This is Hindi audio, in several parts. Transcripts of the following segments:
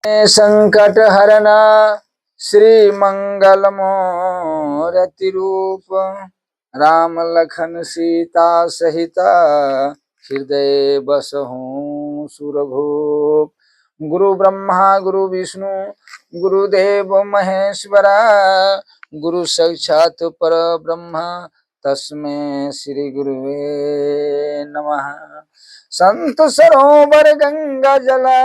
संकट हरना श्री मंगल मूर्ति रूप राम लखन सीता सहित हृदय बसहु सुरभूप। गुरु ब्रह्मा गुरु विष्णु गुरुदेव महेश्वरा गुरु साक्षात् पर ब्रह्म तस्मै श्री गुरुवे नमः। संत सरोवर गंगा जला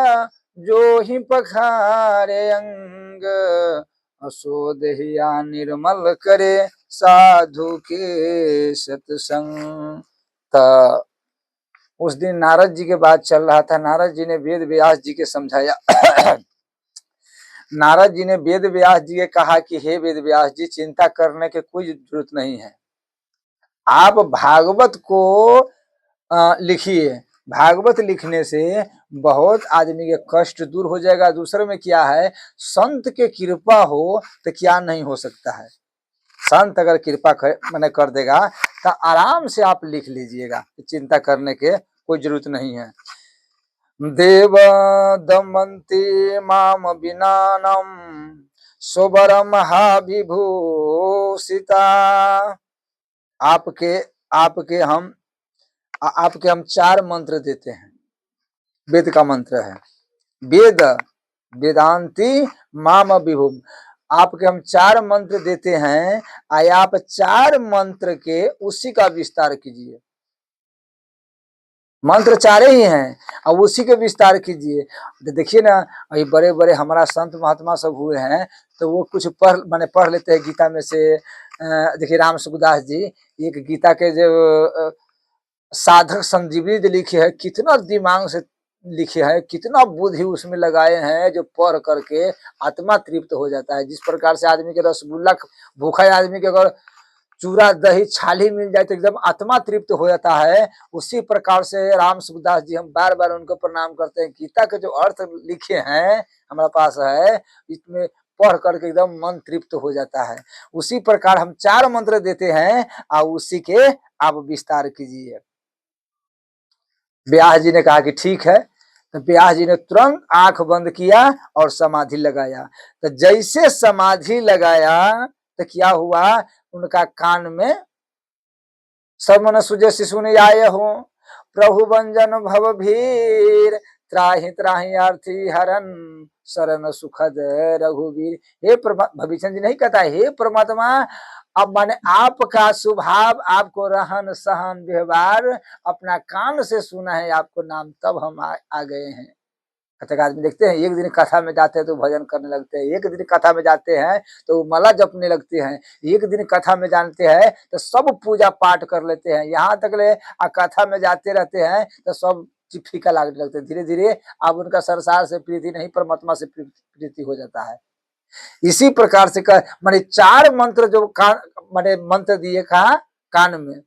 जो ही पखारे अंग असोदहिया निर्मल करे साधु के सत्संग। उस दिन नारद जी के बात चल रहा था। नारद जी ने वेद व्यास जी के समझाया। नारद जी ने वेद व्यास जी के कहा कि हे वेद व्यास जी, चिंता करने की कोई जरूरत नहीं है, आप भागवत को लिखिए। भागवत लिखने से बहुत आदमी के कष्ट दूर हो जाएगा। दूसरे में क्या है, संत के कृपा हो तो क्या नहीं हो सकता है। संत अगर कृपा मैंने कर देगा तो आराम से आप लिख लीजिएगा, चिंता करने के कोई जरूरत नहीं है। देव दमंती माम विनानम सोबर महाविभूषिता। आपके हम 4 मंत्र देते हैं। वेद का मंत्र है वेद वेदांति माम विभु। आपके हम 4 मंत्र देते हैं, आप 4 मंत्र के उसी का विस्तार कीजिए। मंत्र 4 ही हैं और उसी के विस्तार कीजिए। देखिए ना, अभी बड़े बड़े हमारा संत महात्मा सब हुए हैं तो वो कुछ पढ़ लेते हैं गीता में से। देखिए राम सुखदास जी एक गीता के जो साधक संजीवनी लिखी है, कितना दिमाग से लिखे हैं, कितना बुद्धि उसमें लगाए हैं, जो पढ़ करके आत्मा तृप्त हो जाता है। जिस प्रकार से आदमी के रसगुल्ला भूखा आदमी के अगर चूरा दही छाली मिल जाए तो एकदम आत्मा तृप्त हो जाता है, उसी प्रकार से राम सुखदास जी हम बार बार उनको प्रणाम करते हैं। गीता के जो अर्थ लिखे हैं हमारे पास है, इसमें पढ़ करके एकदम मन तृप्त हो जाता है। उसी प्रकार हम 4 मंत्र देते हैं और उसी के आप विस्तार कीजिए। व्यास जी ने कहा कि ठीक है। तो व्यास जी ने तुरंत आंख बंद किया और समाधि लगाया। तो जैसे समाधि लगाया तो क्या हुआ, उनका कान में समन सुजे शिशु ने आये हो प्रभु बंजन भव भीर त्राहि त्राहि आर्थी हरन शरण सुखद रघुवीर। हे भविष्य जी नहीं कहता, हे परमात्मा, अब माने आपका स्वभाव, आपको रहन सहन व्यवहार अपना कान से सुना है आपको नाम, तब हम आ गए हैं। कथक आदमी देखते हैं एक दिन कथा में जाते हैं तो भजन करने लगते हैं, एक दिन कथा में जाते हैं तो माला जपने लगते हैं, एक दिन कथा में जानते हैं तो सब पूजा पाठ कर लेते हैं। यहाँ तक ले कथा में जाते रहते हैं तो सब फीका लगने लगते हैं। धीरे धीरे अब उनका संसार से प्रीति नहीं, परमात्मा से प्रीति हो जाता है। इसी प्रकार से माने 4 मंत्र जो माने मंत्र दिए कहा कान में।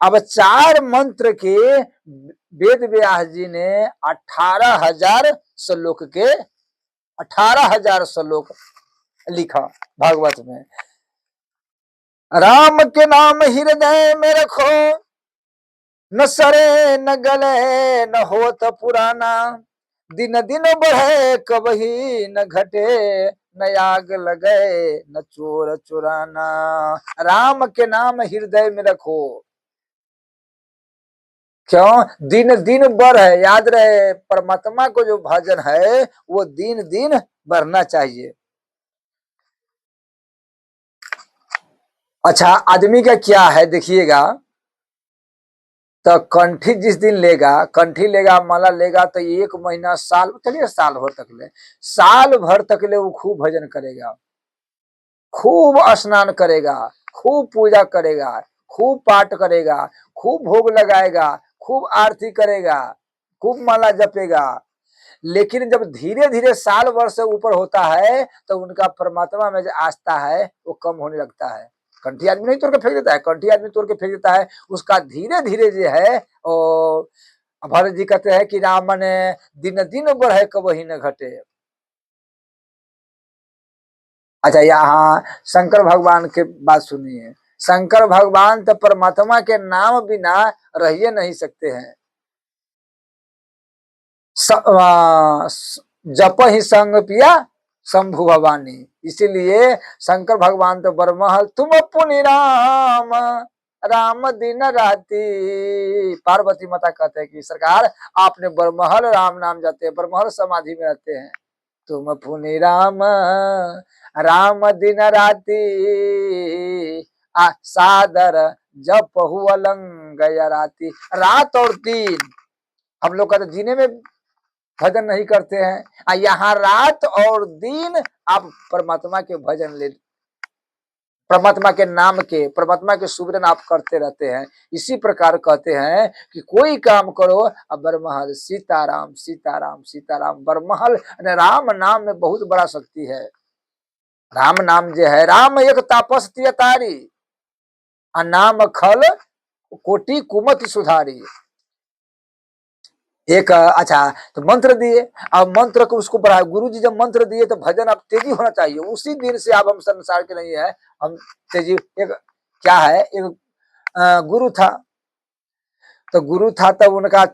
अब 4 मंत्र के वेद व्यास जी ने 18,000 श्लोक के 18,000 श्लोक लिखा भागवत में। राम के नाम हृदय में रखो, न सरे न गले न होत पुराना, दिन दिन बढ़े कबही न घटे, न आग लगे न चोर चुराना। राम के नाम हृदय में रखो। क्यों? दिन दिन बढ़ है, याद रहे परमात्मा को जो भजन है वो दिन दिन बढ़ना चाहिए। अच्छा, आदमी का क्या है देखिएगा, तो कंठी जिस दिन लेगा, कंठी लेगा, माला लेगा तो 1 महीना साल, चलिए साल भर तक ले, साल भर तक ले वो खूब भजन करेगा, खूब स्नान करेगा, खूब पूजा करेगा, खूब पाठ करेगा, खूब भोग लगाएगा, खूब आरती करेगा, खूब माला जपेगा। लेकिन जब धीरे धीरे साल वर्ष से ऊपर होता है तो उनका परमात्मा में जो आस्था है वो कम होने लगता है। कंठी आदमी नहीं तोड़ के फेंक देता है, कंठी आदमी तोड़ के फेंक देता है, उसका धीरे धीरे जो है भरत जी कहते हैं कि राम ने दिन दिन बढ़े कबही न घटे। अच्छा, यहाँ शंकर भगवान के बात सुनिए। शंकर भगवान तो परमात्मा के नाम बिना रह नहीं सकते हैं। जप ही संग पिया शंभु भवानी। इसीलिए शंकर भगवान तो बरमहल तुम पुनि राम, राम दिन राति। पार्वती माता कहते हैं कि सरकार आपने बरमहल राम नाम जाते हैं, बरमहल समाधि में रहते हैं। तुम पुनि राम, राम दिन राति, सादर जप अलंग राति। रात और दिन हम लोग कहते जीने में भजन नहीं करते हैं, यहाँ रात और दिन आप परमात्मा के भजन ले, परमात्मा के नाम के, परमात्मा के सुमिरन आप करते रहते हैं। इसी प्रकार कहते हैं कि कोई काम करो अब बरमहल सीताराम सीताराम सीताराम। बरमहल राम नाम में बहुत बड़ा शक्ति है। राम नाम जो है, राम एक तापस तियतारी, नाम खल कोटि कुमति सुधारी। एक अच्छा तो मंत्र दिए, अब मंत्र को उसको बढ़ाए। गुरु जी जब मंत्र दिए तो भजन अब तेजी होना चाहिए। उसी दिन से अब हम संसार के नहीं है, हम तेजी। एक क्या है, एक गुरु था, तो गुरु था तब उनका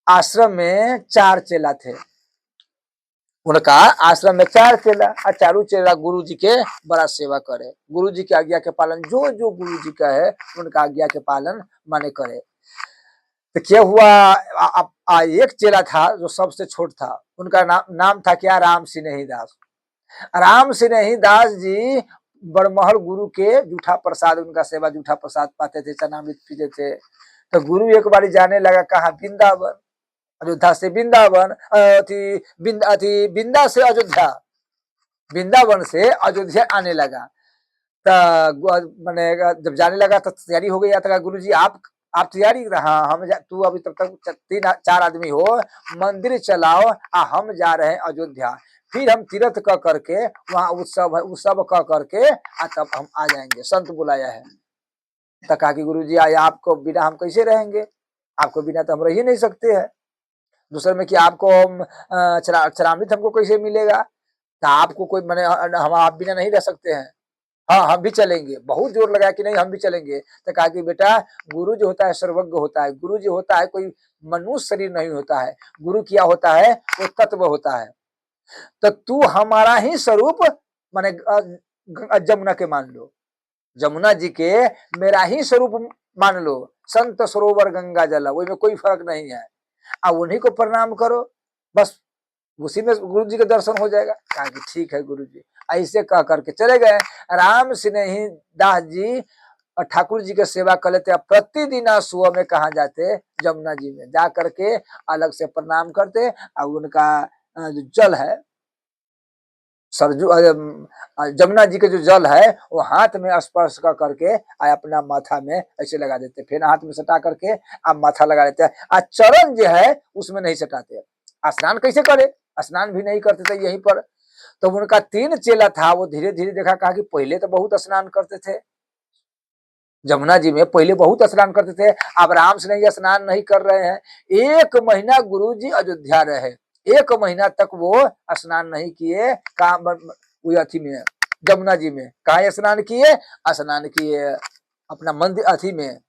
आश्रम में 4 चेला थे। उनका आश्रम में 4 चेला, और चारों चेला गुरु जी के बड़ा सेवा करे, गुरु जी की आज्ञा के पालन, जो जो गुरु जी का है उनका आज्ञा के पालन माने करे। तो क्या हुआ, एक चेला था जो सबसे छोट था, उनका नाम था क्या, राम सिन्ही दास। राम सिन्ही दास जी बड़महल गुरु के जूठा प्रसाद, उनका सेवा जूठा प्रसाद पाते थे, चनामृत पीते थे। तो गुरु एक बार जाने लगा कहा, वृंदावन, अयोध्या से वृंदावन, बिंदा से अयोध्या, वृंदावन से अयोध्या आने लगा। मैंने जब जाने लगा तो तैयारी हो गई। आता गुरु जी आप तैयारी, हाँ हम तू अभी तब तक 3-4 आदमी हो, मंदिर चलाओ, हम जा रहे हैं अयोध्या, फिर हम तीर्थ कर करके वहाँ उत्सव कर करके तब हम आ जाएंगे, संत बुलाया है। तो कहा कि गुरु जी आया, आपको बिना हम कैसे रहेंगे, आपको बिना तो हम रह ही नहीं सकते हैं। दूसरे में कि आपको चरामृत हमको कैसे मिलेगा, तो आपको कोई मैंने हम आप बिना नहीं रह सकते हैं। हाँ हम भी चलेंगे। बहुत जोर लगाया कि नहीं हम भी चलेंगे। तो कहा कि बेटा गुरु जो होता है सर्वज्ञ होता है, गुरु जो होता है कोई मनुष्य शरीर नहीं होता है, गुरु क्या होता है, वो तत्व होता है। तो तू हमारा ही स्वरूप माने जमुना के मान लो, जमुना जी के मेरा ही स्वरूप मान लो, संत सरोवर गंगा जला, वो में कोई फर्क नहीं है। अब उन्हीं को प्रणाम करो, बस उसी में गुरु जी के दर्शन हो जाएगा। कहा कि ठीक है गुरु जी। ऐसे कह करके चले गए। राम सिन्ही दास जी और ठाकुर जी के सेवा कर लेते। प्रतिदिन सुबह में कहा जाते, जमुना जी में जा करके अलग से प्रणाम करते, और उनका जो जल है सरजू, जमुना जी के जो जल है वो हाथ में स्पर्श कर करके अपना माथा में ऐसे लगा देते, फिर हाथ में सटा करके आप माथा लगा देते हैं। चरण जो है उसमें नहीं सटाते। स्नान कैसे करे, स्नान भी नहीं करते थे यहीं पर। तो उनका 3 चेला था, वो धीरे धीरे देखा, कहा कि पहले तो बहुत स्नान करते थे जमुना जी में, पहले बहुत स्नान करते थे, अब राम से नहीं स्नान नहीं कर रहे हैं। 1 महीना गुरु जी अयोध्या रहे, 1 महीना तक वो स्नान नहीं किए। अथी में जमुना जी में कहा स्नान किए, स्नान किए अपना मंदिर अथी में,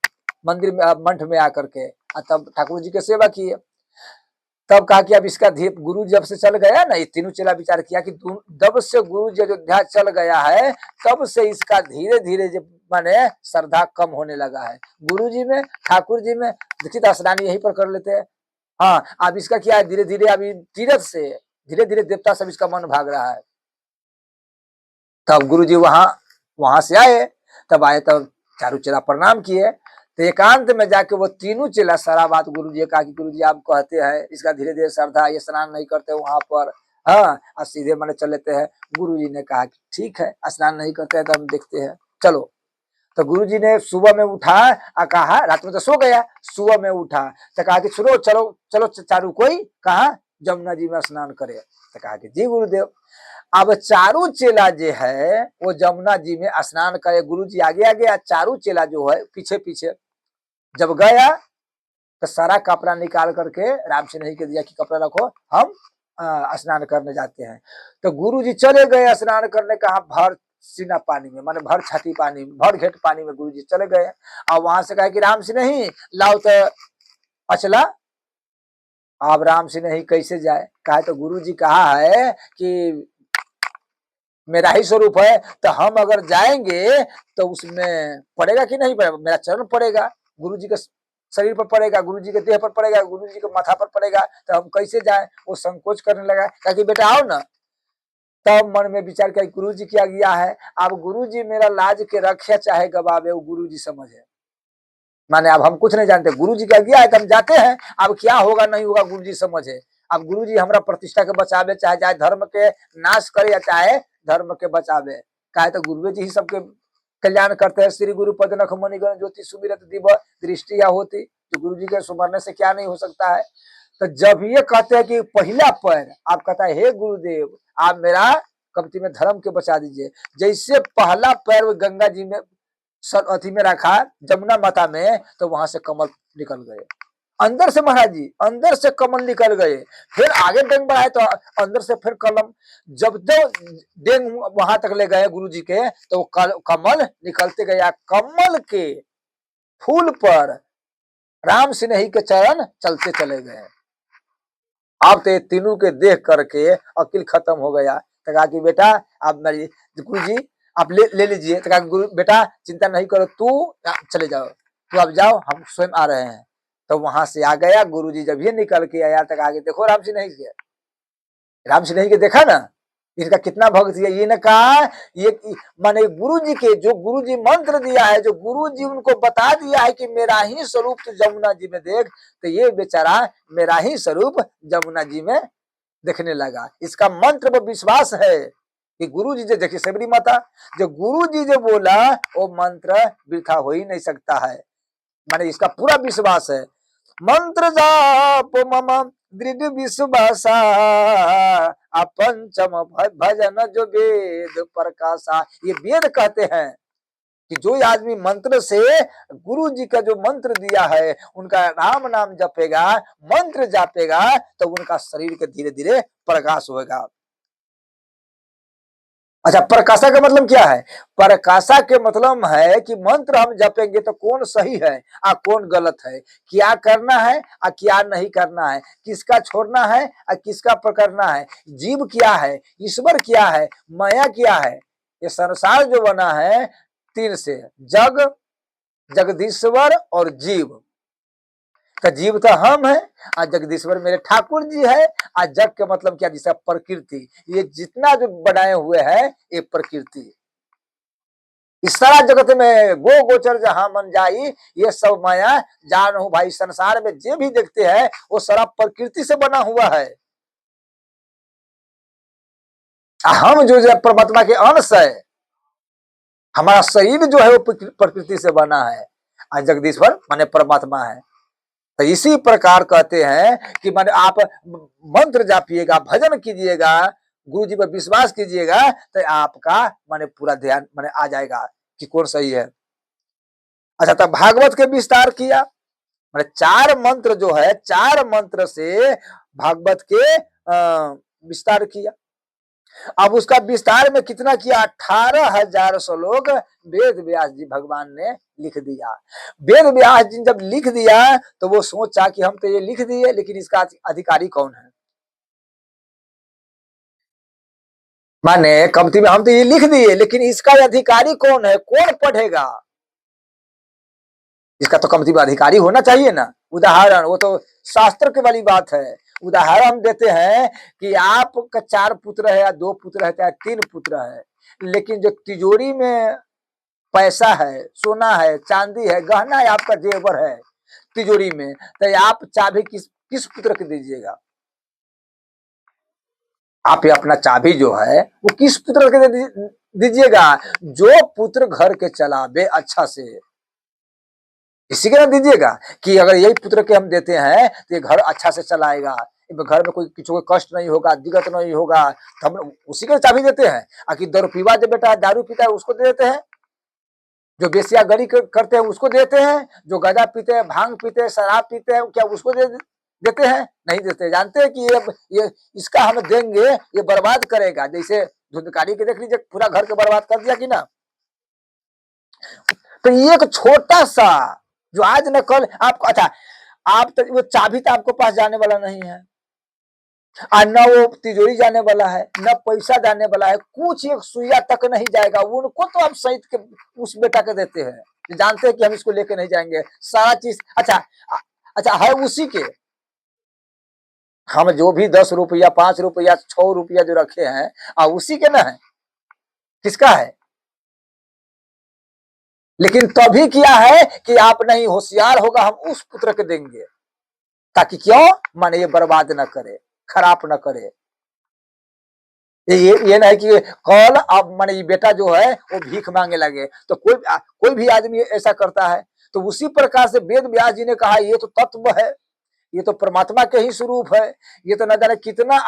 मंदिर में मठ में आकर के, तब ठाकुर जी की सेवा किए। तब कहा कि अब इसका गुरु जब से चल गया ना, ये तीनों चेला विचार किया कि जब से गुरु जी अयोध्या चल गया है तब से इसका धीरे धीरे जब माने श्रद्धा कम होने लगा है गुरु जी में, ठाकुर जी में। देखिए स्नान यहीं पर कर लेते हैं। हाँ अब इसका क्या है, धीरे धीरे अभी तीर्थ से धीरे धीरे देवता सब इसका मन भाग रहा है। तब गुरु जी वहां से आए, तब आए तब चारों चेला प्रणाम किए। तो एकांत में जाके वो तीनों चेला सारा बात गुरु जी कहा कि गुरु जी आप कहते हैं इसका धीरे धीरे श्रद्धा, ये स्नान नहीं करते वहां पर, हाँ और सीधे मैंने चल लेते हैं। गुरु जी ने कहा कि ठीक है स्नान नहीं करते हैं तो हम देखते हैं, चलो। तो गुरु जी ने सुबह में उठा और कहा, रात में तो सो गया, सुबह में उठा तो कहा कि चलो चलो चलो चारू कोई कहा जमुना जी में स्नान करे। तो कहा कि जी गुरुदेव। अब चारों चेला जो है वो जमुना जी में स्नान करे, गुरु जी आगे आगे, चारों चेला जो है पीछे पीछे। जब गया तो सारा कपड़ा निकाल करके राम से नहीं कह दिया कि कपड़ा रखो हम स्नान करने जाते हैं। तो गुरु जी चले गए स्नान करने, कहा भर सीना पानी में, माने भर छाती पानी, भर घेट पानी में गुरु जी चले गए। और वहां से कहा कि राम से नहीं लाओ तो अचला अब राम सिंह नहीं कैसे जाए, कहा तो गुरु जी कहा है कि मेरा ही स्वरूप है, तो हम अगर जाएंगे तो उसमें पड़ेगा कि नहीं पड़ेगा, मेरा चरण पड़ेगा, गुरु जी के शरीर पर पड़ेगा, गुरु जी के देह पर पड़ेगा, गुरु जी के माथा पर पड़ेगा, तो हम कैसे जाए। वो संकोच करने लगा, कहा कि बेटा आओ ना। तब मन में विचार किया गुरु जी क्या गया है, अब गुरु जी मेरा लाज के रखे चाहे गवावे, वो गुरु जी समझे। माने अब हम कुछ नहीं जानते, गुरु जी का गया है तो हम जाते हैं, अब क्या होगा नहीं होगा गुरु जी समझे। अब गुरु जी हमारा प्रतिष्ठा के बचावे, चाहे चाहे धर्म के नाश करे या चाहे धर्म के बचावे, काहे तो गुरु जी ही सबके कल्याण करते हैं। श्री गुरु पद नख मणिगण ज्योति सुमिरत दिव दृष्टि या होती, तो गुरु जी के सुमरने से क्या नहीं हो सकता है। तो जब ये कहते हैं कि पहला पैर आप कहता है हे गुरुदेव आप मेरा कमती में धर्म के बचा दीजिए, जैसे पहला पैर गंगा जी में अथी में रखा जमुना माता में, तो वहां से कमल निकल गए अंदर से, महाराज जी अंदर से कमल निकल गए। फिर आगे डेंग बढ़ाए तो अंदर से फिर कलम, जब जब डेंग वहां तक ले गए गुरु जी के, तो कमल निकलते गया। कमल के फूल पर राम सिन्ही के चरण चलते चले गए। अब तो तीनों के देख करके अकिल खत्म हो गया। तो कहा कि बेटा आप मेरी गुरु जी आप ले लीजिए। तो कहा गुरु बेटा चिंता नहीं करो, तू चले जाओ, तू अब जाओ, हम स्वयं आ रहे हैं। तो वहां से आ गया गुरु जी। जब ये निकल के आया तक आगे देखो राम सिन्ही के, राम सिन्ही के देखा ना इसका कितना भक्त है। ये ने कहा ये माने गुरु जी के जो गुरु जी मंत्र दिया है, जो गुरु जी उनको बता दिया है कि मेरा ही स्वरूप तो जमुना जी में देख, तो ये बेचारा मेरा ही स्वरूप जमुना जी में देखने लगा। इसका मंत्र पर विश्वास है कि गुरु जी जो देखिए सबरी माता, जो गुरु जी जो बोला वो मंत्र वृथा हो ही नहीं सकता है, माने इसका पूरा विश्वास है। मंत्र जाप मम दृढ़ विश्वासा, अपंचम भजन जो वेद प्रकाशा। ये वेद कहते हैं कि जो आदमी मंत्र से गुरु जी का जो मंत्र दिया है उनका राम नाम जपेगा, मंत्र जापेगा, तो उनका शरीर के धीरे धीरे प्रकाश होगा। अच्छा प्रकाशा का मतलब क्या है? प्रकाशा के मतलब है कि मंत्र हम जपेंगे तो कौन सही है और कौन गलत है, क्या करना है और क्या नहीं करना है, किसका छोड़ना है और किसका पकड़ना है, जीव क्या है, ईश्वर क्या है, माया क्या है। ये संसार जो बना है तीन से, जग, जगदीश्वर और जीव। का जीव तो हम है और जगदीश्वर मेरे ठाकुर जी है। और जग के मतलब क्या, जिसका प्रकृति, ये जितना जो बनाए हुए है ये प्रकृति। इस सारा जगत में गो गोचर जहां मन जाई, ये सब माया जान हो भाई। संसार में जे भी देखते हैं वो सारा प्रकृति से बना हुआ है। हम जो परमात्मा के अंश है, हमारा शरीर जो है वो प्रकृति से बना है और जगदीश्वर माने परमात्मा है। तो इसी प्रकार कहते हैं कि माने आप मंत्र जापिएगा, भजन कीजिएगा, गुरु जी पर विश्वास कीजिएगा, तो आपका माने पूरा ध्यान माने आ जाएगा कि कौन सही है। अच्छा तब भागवत के विस्तार किया, माने चार मंत्र जो है, चार मंत्र से भागवत के विस्तार किया। अब उसका विस्तार में कितना किया, 18,000 श्लोक वेद व्यास जी भगवान ने लिख दिया। वेद व्यास जी जब लिख दिया तो वो सोचा कि हम तो ये लिख दिए, लेकिन इसका अधिकारी कौन है। माने कमती में हम तो ये लिख दिए, लेकिन इसका अधिकारी कौन है, कौन पढ़ेगा। इसका तो कमती में अधिकारी होना चाहिए ना। उदाहरण वो तो शास्त्र के वाली बात है। उदाहरण हम देते हैं कि आपका 4 पुत्र है या 2 पुत्र है या 3 पुत्र है, लेकिन जो तिजोरी में पैसा है, सोना है, चांदी है, गहना है, आपका जेवर है तिजोरी में, तो आप चाबी किस किस पुत्र को दीजिएगा। आप ये अपना चाबी जो है वो किस पुत्र को दीजिएगा, जो पुत्र घर के चलावे अच्छा से, इसी के ना दीजिएगा। कि अगर यही पुत्र के हम देते हैं तो ये घर अच्छा से चलाएगा, घर में कोई किसी को कष्ट नहीं होगा, दिक्कत नहीं होगा, तो हम उसी के चाबी देते हैं। आखिर दारू पीवा जो बेटा दारू पीता है उसको दे देते हैं, जो बेसियागरी करते हैं उसको देते हैं, जो गजा पीते हैं, भांग पीते हैं, शराब पीते हैं, क्या उसको देते हैं? नहीं देते। जानते हैं कि ये इसका हम देंगे ये बर्बाद करेगा। जैसे धुंधकारी के देख लीजिए, पूरा घर के बर्बाद कर दिया कि ना। तो ये एक छोटा सा जो आज न कल आपको, अच्छा आप तो वो चाबी तो आपको पास जाने वाला नहीं है, और न वो तिजोरी जाने वाला है, न पैसा जाने वाला है, कुछ एक सुइया तक नहीं जाएगा। उनको तो आप सहित के उस बेटा के देते हैं, जानते हैं कि हम इसको लेके नहीं जाएंगे, सारा चीज। अच्छा, अच्छा है उसी के। हम जो भी 10 रुपया, 5 रुपया, 6 रुपया जो रखे हैं, उसी के ना है, किसका है? लेकिन तभी क्या है कि आप नहीं होशियार होगा, हम उस पुत्र के देंगे, ताकि क्यों, माने ये बर्बाद न करे, खराब न करे। ये नहीं कि कल अब माने ये बेटा जो है वो भीख मांगे लगे, तो कोई भी आदमी ऐसा करता है। तो उसी प्रकार से वेद व्यास जी ने कहा ये तो तत्व है, ये तो परमात्मा के ही स्वरूप है, ये तो न जाने कितना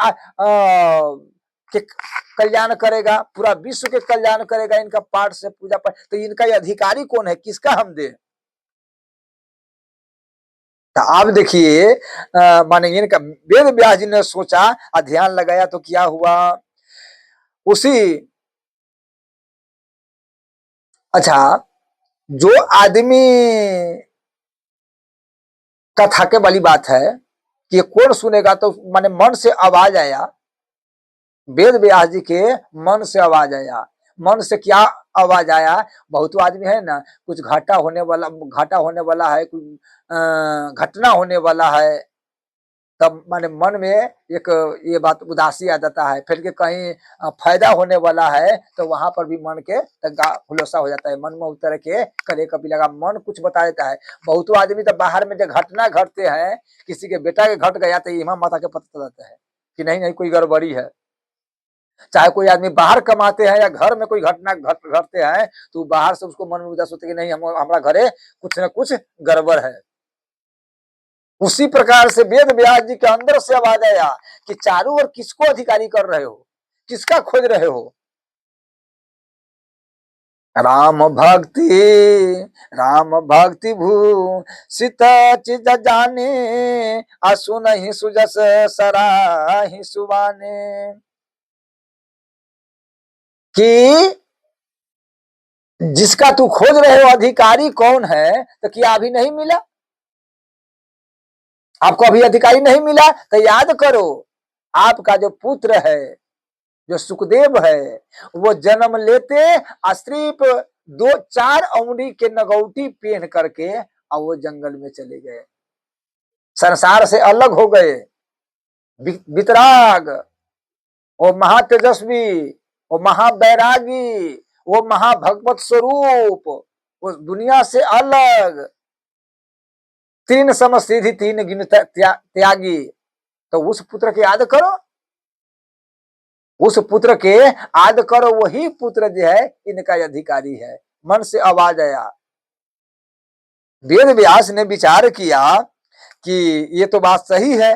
के कल्याण करेगा, पूरा विश्व के कल्याण करेगा इनका पाठ से, पूजा पाठ। तो इनका ये अधिकारी कौन है, किसका हम दे? तो आप देखिए, माने इनका वेद व्यास जी ने सोचा, ध्यान लगाया, तो क्या हुआ उसी। अच्छा, जो आदमी कथा के वाली बात है कि कौन सुनेगा, तो माने मन से आवाज आया, वेद व्यास जी के मन से आवाज आया। मन से क्या आवाज आया? बहुत आदमी है ना, कुछ घाटा होने वाला है, कुछ घटना होने वाला है, तब माने मन में एक ये बात उदासी आ जाता है। फिर के कहीं फायदा होने वाला है, तो वहां पर भी मन के खुलासा हो जाता है, मन में उतर के करे कभी लगा, मन कुछ बता देता है। बहुत आदमी तो बाहर में जो घटना घटते हैं, किसी के बेटा के घट गया, तो इमाम माता के पता चल जाता है कि नहीं नहीं कोई गड़बड़ी है। चाहे कोई आदमी बाहर कमाते हैं या घर में कोई घटना घटते हैं, तो बाहर से उसको मन में उदास होता है कि नहीं हमारा घरे कुछ न कुछ गड़बड़ है। उसी प्रकार से वेद व्यास जी के अंदर से आवाज आया कि चारों ओर किसको अधिकारी कर रहे हो, किसका खोज रहे हो? राम भक्ति, राम भक्ति भू सित चिज जाने, असुन ही सुजस सराहि सुबाने। कि जिसका तू खोज रहे हो अधिकारी कौन है, तो क्या अभी नहीं मिला? आपको अभी अधिकारी नहीं मिला, तो याद करो, आपका जो पुत्र है, जो सुखदेव है, वो जन्म लेते सिर्फ 2-4 उंगली के नगौटी पहन करके और वो जंगल में चले गए, संसार से अलग हो गए, वितराग, वो महातेजस्वी, वो महावैरागी, वो महाभगवत स्वरूप, वो दुनिया से अलग, 3 समसिद्धि 3 गुण त्यागी। तो उस पुत्र की याद करो, उस पुत्र के याद करो, वही पुत्र जो है इनका अधिकारी है। मन से आवाज आया, वेद व्यास ने विचार किया कि ये तो बात सही है,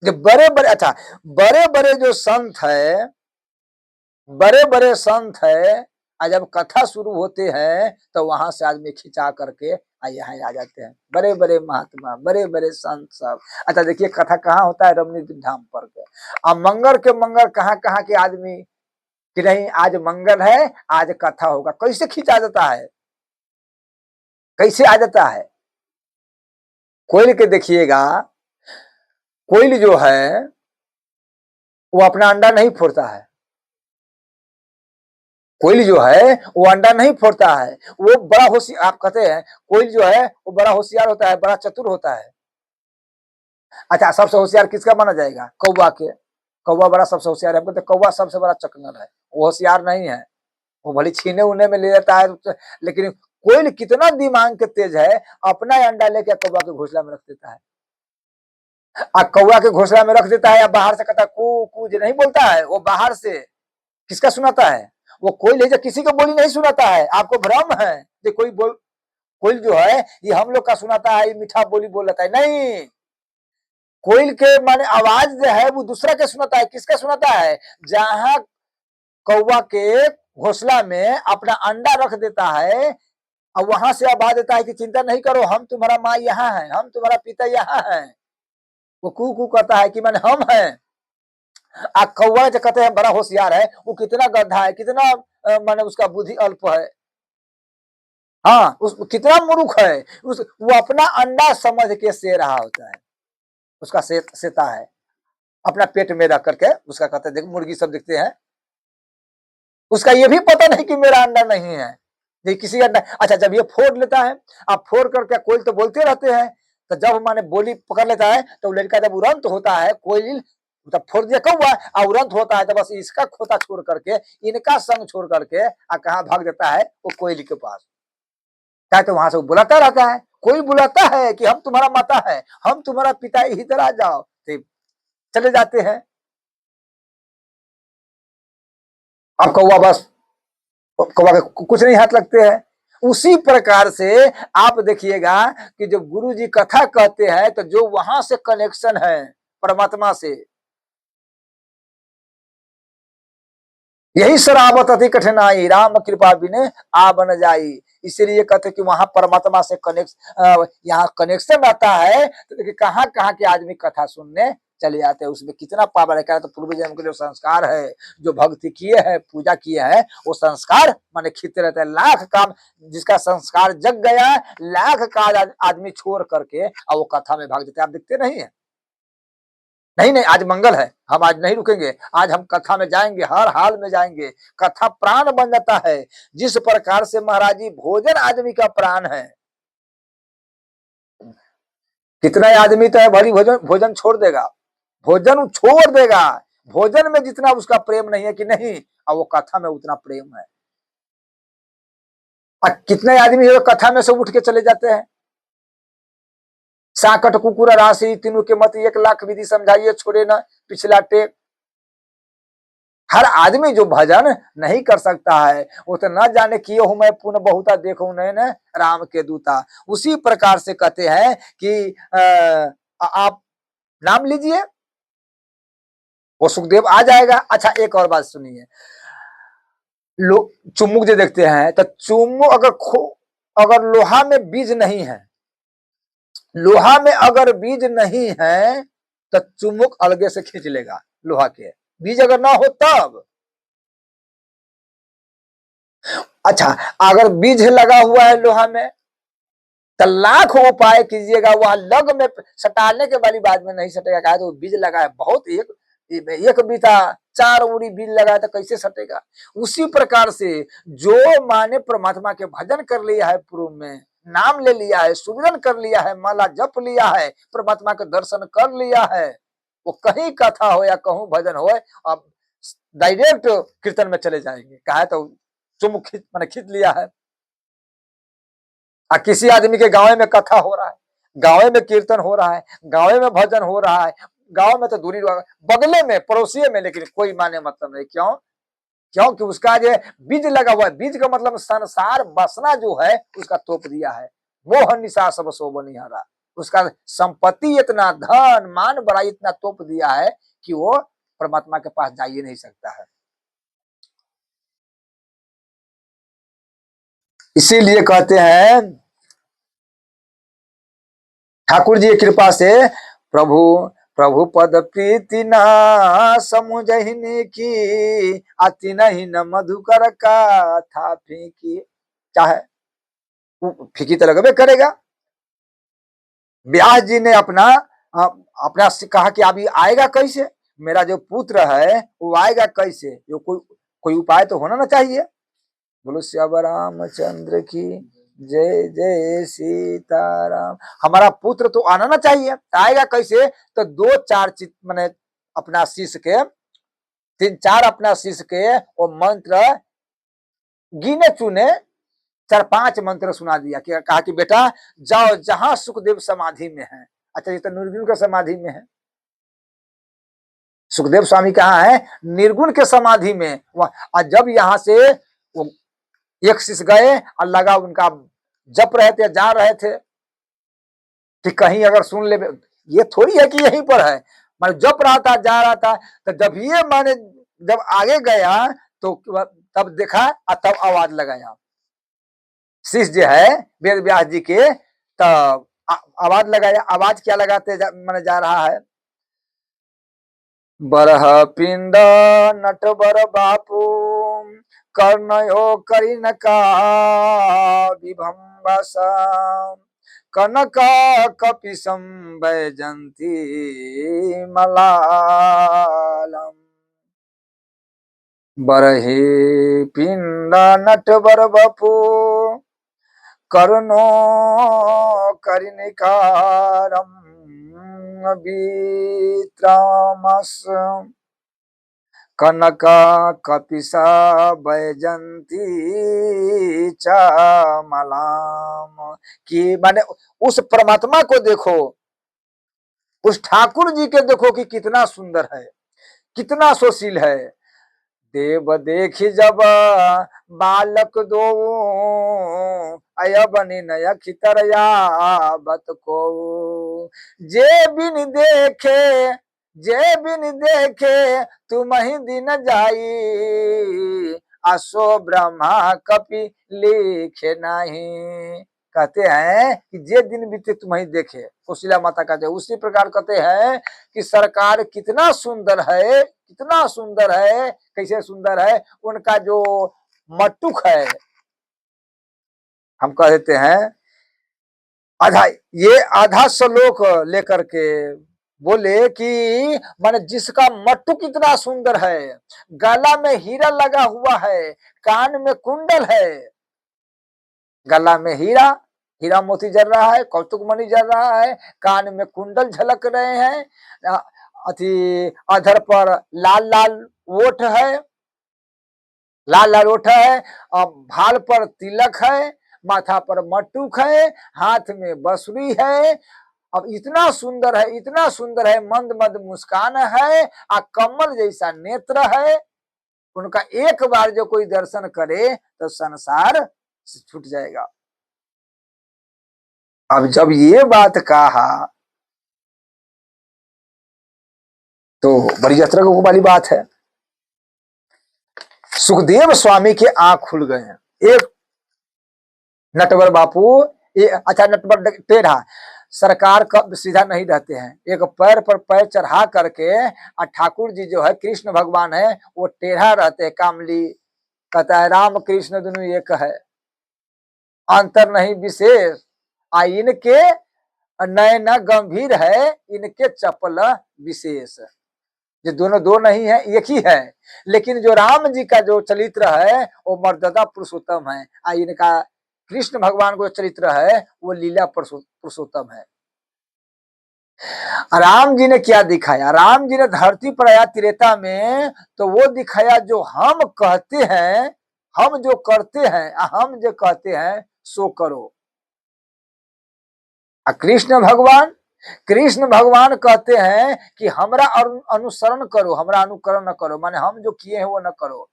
जो बड़े बड़े, अच्छा बड़े बड़े जो संत है, बड़े बड़े संत है, जब कथा शुरू होते हैं तो वहां से आदमी खिंचा करके यहाँ आ जाते हैं, बड़े बड़े महात्मा, बड़े बड़े संत सब। अच्छा देखिए, कथा कहाँ होता है? रमणी धाम पर के। अब मंगल के मंगल कहाँ के आदमी कि नहीं आज मंगल है, आज कथा होगा, कैसे खिंचा जाता है, कैसे आ जाता है? कोयल के देखिएगा, कोयल जो है वो अपना अंडा नहीं फोड़ता है, कोयल जो है वो अंडा नहीं फोड़ता है, वो बड़ा होशियार, आप कहते हैं कोयल जो है वो बड़ा होशियार होता है, बड़ा चतुर होता है। अच्छा, सबसे होशियार किसका माना जाएगा? कौवा के। कौवा बड़ा सबसे होशियार है, तो कौवा सबसे बड़ा चकनर है, वो होशियार नहीं है, वो भले छीने उने में ले लेता है, लेकिन कोयल कितना दिमाग के तेज है, अपना अंडा लेके कौवा के घोंसला में रख देता है, कौवा के घोंसला में रख देता है, या बाहर से कहता कू कू जो नहीं बोलता है, वो बाहर से किसका सुनाता है? वो कोयल है जो किसी को बोली नहीं सुनाता है, आपको भ्रम है कि कोई बोल, कोयल जो है ये हम लोग का सुनाता है, ये मीठा बोली बोल रहा है, नहीं, कोयल के माने आवाज जो है वो दूसरा के सुनाता है, किसका सुनाता है? जहां कौवा के घोंसला में अपना अंडा रख देता है, और वहां से आवाज देता है कि चिंता नहीं करो, हम तुम्हारा माँ यहाँ है, हम तुम्हारा पिता यहाँ है। वो कू कू कहता है कि मैंने हम हैं। कौवा जो कहते हैं बड़ा होशियार है, वो कितना गधा है, कितना माने उसका बुद्धि अल्प है। हाँ, उस कितना मूर्ख है, वो अपना अंडा समझ के से रहा होता है, उसका सेता है अपना पेट में रख करके, उसका कहते हैं, देख मुर्गी सब दिखते हैं, उसका ये भी पता नहीं कि मेरा अंडा नहीं है, ये किसी अंडा। अच्छा, जब ये फोड़ लेता है, अब फोड़ करके कोयल तो बोलते रहते हैं, तो जब माने बोली पकड़ लेता है, तो लड़का जब उड़ंत होता है, कोयल तब फोड़ दिया कौवा और उड़ंत होता है, तो बस इसका खोता छोड़ करके, इनका संग छोड़ करके कहाँ भाग देता है, वो कोयली के पास। क्या तो वहां से वो बुलाता रहता है, कोई बुलाता है कि हम तुम्हारा माता है, हम तुम्हारा पिता, इधर आ जाओ, तो चले जाते हैं। अब कौवा बस, कौवा के कुछ नहीं हाथ लगते हैं। उसी प्रकार से आप देखिएगा कि जब गुरु जी कथा कहते हैं, तो जो वहां से कनेक्शन है परमात्मा से, यही शराबत अति कठिनाई, राम कृपा बिने आ बन जाई। इसीलिए कहते कि वहां परमात्मा से कनेक्शन, यहाँ कनेक्शन रहता है, तो देखिए कहाँ कहाँ के आदमी कथा सुनने चले जाते हैं। उसमें कितना पावर है, क्या तो पूर्व जन्म के जो संस्कार है, जो भक्ति किए हैं, पूजा किए हैं, वो संस्कार माने खींचते रहते हैं। लाख काम जिसका संस्कार जग गया, लाख का आदमी छोड़ करके और वो कथा में भाग जाते हैं। आप दिखते नहीं है, नहीं नहीं, आज मंगल है, हम आज नहीं रुकेंगे, आज हम कथा में जाएंगे, हर हाल में जाएंगे। कथा प्राण बन जाता है। जिस प्रकार से महाराज जी भोजन आदमी का प्राण है, कितना आदमी तो है भली भोजन भोजन छोड़ देगा, भोजन छोड़ देगा, भोजन में जितना उसका प्रेम नहीं है कि नहीं, और वो कथा में उतना प्रेम है। और कितने आदमी है कथा में से उठ के चले जाते हैं। साकट कुकुर राशि तीनों के मत 1,00,000 विधि समझाइए, छोड़े ना पिछला टेक। हर आदमी जो भजन नहीं कर सकता है, वो तो न जाने किए हूं मैं पुण्य बहुता, देखो नैन राम के दूता। उसी प्रकार से कहते हैं कि आप नाम लीजिए, वो सुखदेव आ जाएगा। अच्छा, एक और बात सुनिए, चुम्मुक जो देखते हैं, तो चुम्मुक अगर लोहा में बीज नहीं है, लोहा में अगर बीज नहीं है, तो चुम्मुक अलगे से खींच लेगा। लोहा के बीज अगर ना हो तब। अच्छा, अगर बीज लगा हुआ है लोहा में, तो लाख उपाय कीजिएगा, वहां लग में सटाने के वाली बात में नहीं सटेगा। कहा तो बीज लगा है बहुत, एक बीता 4 उड़ी बीज लगा है, तो कैसे सटेगा। उसी प्रकार से जो माने परमात्मा के भजन कर लिया है, पूर्व में नाम ले लिया है, सुमिरन कर लिया है, माला जप लिया है, परमात्मा के दर्शन कर लिया है, वो कहीं कथा हो या कहूं भजन हो, अब डायरेक्ट कीर्तन में चले जाएंगे। कहा तो चुमुक मैंने खींच लिया है। किसी आदमी के गांव में कथा हो रहा है, गांव में कीर्तन हो रहा है, गांव में भजन हो रहा है, गांव में तो दूरी बगले में पड़ोसी में, लेकिन कोई माने मतलब नहीं। क्यों? क्योंकि उसका जो बीज लगा हुआ है, बीज का मतलब संसार बसना जो है, उसका तोप दिया है। मोह निशा सब सो बनिहारा, उसका संपत्ति इतना, धन मान बड़ाई इतना तोप दिया है कि वो परमात्मा के पास जा ही नहीं सकता है। इसीलिए कहते हैं ठाकुर जी की कृपा से, प्रभु प्रभु पद प्रीति ना समुझहिनी की, अति नहीं न मधुकर का था फीकी। चाहे फीकी तो लगबे करेगा। व्यास जी ने अपना अपना कहा कि अभी आएगा कैसे, मेरा जो पुत्र है वो आएगा कैसे, जो कोई उपाय तो होना ना चाहिए। बोलो श्याम रामचंद्र की जय जय सीताराम। हमारा पुत्र तो आना ना चाहिए, आएगा कैसे, तो 2-4 चित मैंने अपना शिष्य के, 3-4 अपना शिष्य के वो मंत्र गिने चुने 4-5 मंत्र सुना दिया कि कहा कि बेटा जाओ जहां सुखदेव समाधि में है। अच्छा, ये तो निर्गुण के समाधि में है, सुखदेव स्वामी कहाँ है, निर्गुण के समाधि में। और जब यहाँ से वो एक शिष्य गए और लगा उनका जप रहे थे, जा रहे थे कि कहीं अगर सुन ले, ये थोड़ी है कि यहीं पर है, माने जप रहा था, जा रहा था, तो जब ये माने जब आगे गया, तो तब देखा और तब आवाज लगाया शिष्य जो है वेद व्यास जी के, तब आवाज लगाया। आवाज क्या लगाते माने जा रहा है, बरह पिंड नटवर बापू कर्णयो करिनका विभंबस कनक कपिशं वैजंती मलालम। बरहे पिंड नटवर बपू करुणो करिनिकारम वित्रामस कनक कपिसा बैजंती चामलाम। कि माने उस परमात्मा को देखो, उस ठाकुर जी के देखो कि कितना सुंदर है, कितना सुशील है। देव देखी जब बालक दो अय बनी नय खितरया बत को जे बिन देखे, जे बिन देखे तुम ही दिन जाई असो ब्रह्मा कपि लिखे नहीं। कहते हैं कि जे दिन बीते तुम्हें देखे, कोशिला माता कहते हैं। उसी प्रकार कहते हैं कि सरकार कितना सुंदर है, कितना सुंदर है। कैसे सुंदर है? उनका जो मटुक है, हम कह देते हैं आधा, ये आधा श्लोक लेकर के बोले कि माने जिसका मटुक इतना सुंदर है, गला में हीरा लगा हुआ है, कान में कुंडल है, गला में हीरा, हीरा मोती जल रहा है, कौतुक मणि जल रहा है, कान में कुंडल झलक रहे हैं, अति अधर पर लाल लाल ओठ है, लाल लाल ओठ है, भाल पर तिलक है, माथा पर मटुक है, हाथ में बंसुरी है। अब इतना सुंदर है, इतना सुंदर है, मंद मंद मुस्कान है, कमल जैसा नेत्र है। उनका एक बार जो कोई दर्शन करे तो संसार छूट जाएगा। अब जब ये बात कहा तो बड़ी यात्रा वाली बात है। सुखदेव स्वामी के आंख खुल गए हैं। एक नटवर बापू, अच्छा नटवर टेढ़ा, सरकार कब सीधा नहीं रहते हैं, एक पैर पर पैर चढ़ा करके, और ठाकुर जी जो है कृष्ण भगवान है वो टेढ़ा रहते हैं। कामली कहता है राम कृष्ण दोनों एक है, अंतर नहीं विशेष, इनके नयन गंभीर है, इनके चपल विशेष। ये दोनों दो नहीं है, एक ही है। लेकिन जो राम जी का जो चरित्र है वो मर्यादा पुरुषोत्तम है, इनका कृष्ण भगवान को चरित्र है वो लीला पुरुषोत्तम है। राम जी ने क्या दिखाया? राम जी ने धरती पर आया त्रेता में, तो वो दिखाया जो हम कहते हैं, हम जो करते हैं, हम जो कहते हैं सो करो। कृष्ण भगवान कहते हैं कि हमरा अनुसरण करो, हमरा अनुकरण न करो, माने हम जो किए हैं वो न करो।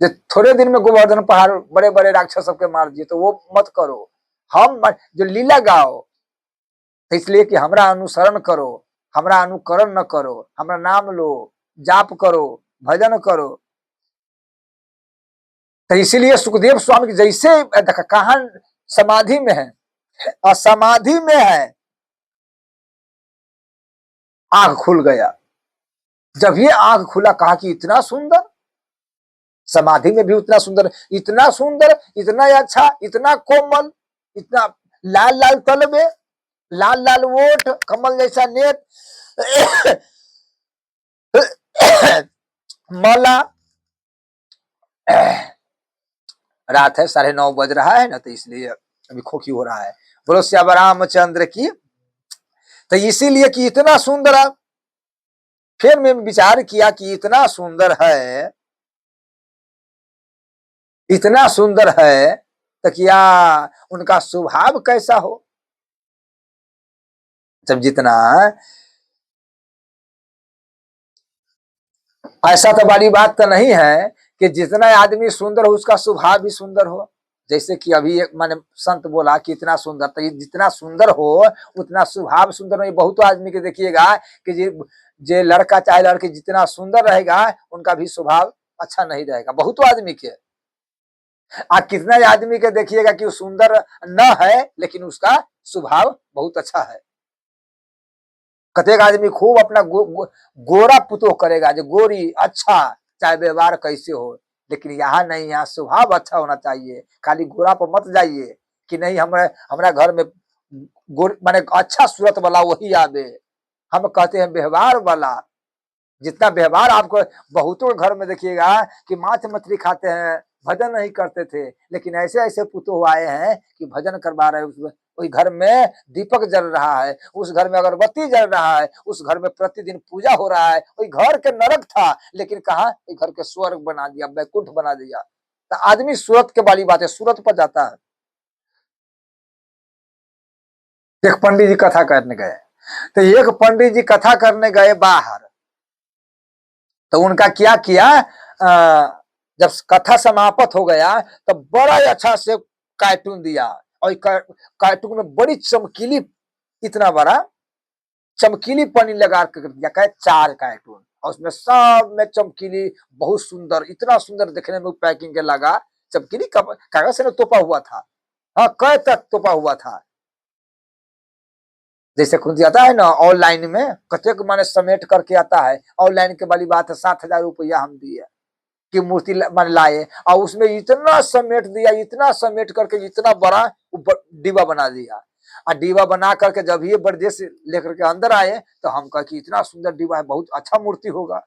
जो थोड़े दिन में गोवर्धन पहाड़ बड़े बड़े राक्षस सबके मार दिए, तो वो मत करो। हम जो लीला गाओ, इसलिए कि हमरा अनुसरण करो, हमरा अनुकरण न करो, हमरा नाम लो, जाप करो, भजन करो। तो इसीलिए सुखदेव स्वामी की जैसे कहा समाधि में है, और समाधि में है, आंख खुल गया। जब ये आंख खुला, कहा कि इतना सुंदर, समाधि में भी उतना सुंदर, इतना सुंदर, इतना अच्छा, इतना कोमल, इतना लाल लाल तलबे, लाल लाल ओठ, कमल जैसा नेत्र, मला। रात है, 9:30 बज रहा है ना, तो इसलिए अभी खोखी हो रहा है। बोलो श्याम रामचंद्र की। तो इसीलिए कि इतना सुंदर, फिर मैं विचार किया कि इतना सुंदर है, इतना सुंदर है, तो क्या उनका स्वभाव कैसा हो? जब जितना, ऐसा तो बड़ी बात तो नहीं है कि जितना आदमी सुंदर हो उसका स्वभाव भी सुंदर हो। जैसे कि अभी एक माने संत बोला कि इतना सुंदर, तो जितना सुंदर हो उतना स्वभाव सुंदर नहीं। बहुत आदमी के देखिएगा कि जे लड़का चाहे लड़की जितना सुंदर रहेगा उनका भी स्वभाव अच्छा नहीं रहेगा, बहुत आदमी के। कितना आदमी के देखिएगा कि वो सुंदर न है लेकिन उसका स्वभाव बहुत अच्छा है। कतेक आदमी खूब अपना गोरा पुतोह करेगा, जो गोरी अच्छा, चाहे व्यवहार कैसे हो, लेकिन यहाँ नहीं, यहाँ स्वभाव अच्छा होना चाहिए। खाली गोरा पर मत जाइए कि नहीं हमारा घर में माने अच्छा सूरत वाला वही आवे। हम कहते हैं व्यवहार वाला। जितना व्यवहार आपको, बहुतों घर में देखिएगा कि मांस मछली खाते हैं, भजन नहीं करते थे, लेकिन ऐसे ऐसे पुतोह आए हैं कि भजन करवा रहे हैं। उसमें कोई घर में दीपक जल रहा है, उस घर में अगरबत्ती जल रहा है, उस घर में प्रतिदिन पूजा हो रहा है। कोई घर के नरक था, लेकिन कहा घर के स्वर्ग बना दिया, वैकुंठ बना दिया। तो आदमी सूरत के वाली बात है, सूरत पर जाता है। एक पंडित जी कथा करने गए, तो एक पंडित जी कथा करने गए बाहर, तो उनका क्या किया, जब कथा समाप्त हो गया तो बड़ा अच्छा से कार्टून दिया, और कार्टून में बड़ी चमकीली, इतना बड़ा चमकीली पन्नी लगा कर दिया, कहे 4 कार्टून, और उसमें सब में चमकीली, बहुत सुंदर, इतना सुंदर देखने में पैकिंग के लगा, चमकीली कागज से तोपा हुआ था। हाँ, कै तक तोपा हुआ था। जैसे खुद आता है ना ऑनलाइन में, कतेक माने समेट करके आता है, ऑनलाइन के वाली बात है, 7,000 रुपया हम दिए कि मूर्ति मान लाए, और उसमें इतना समेट दिया, इतना समेट करके इतना बड़ा डिब्बा बना दिया। और डिब्बा बना करके जब ये बरदेश लेकर के अंदर आए, तो हम कहा कि इतना सुंदर डिब्बा है, बहुत अच्छा मूर्ति होगा,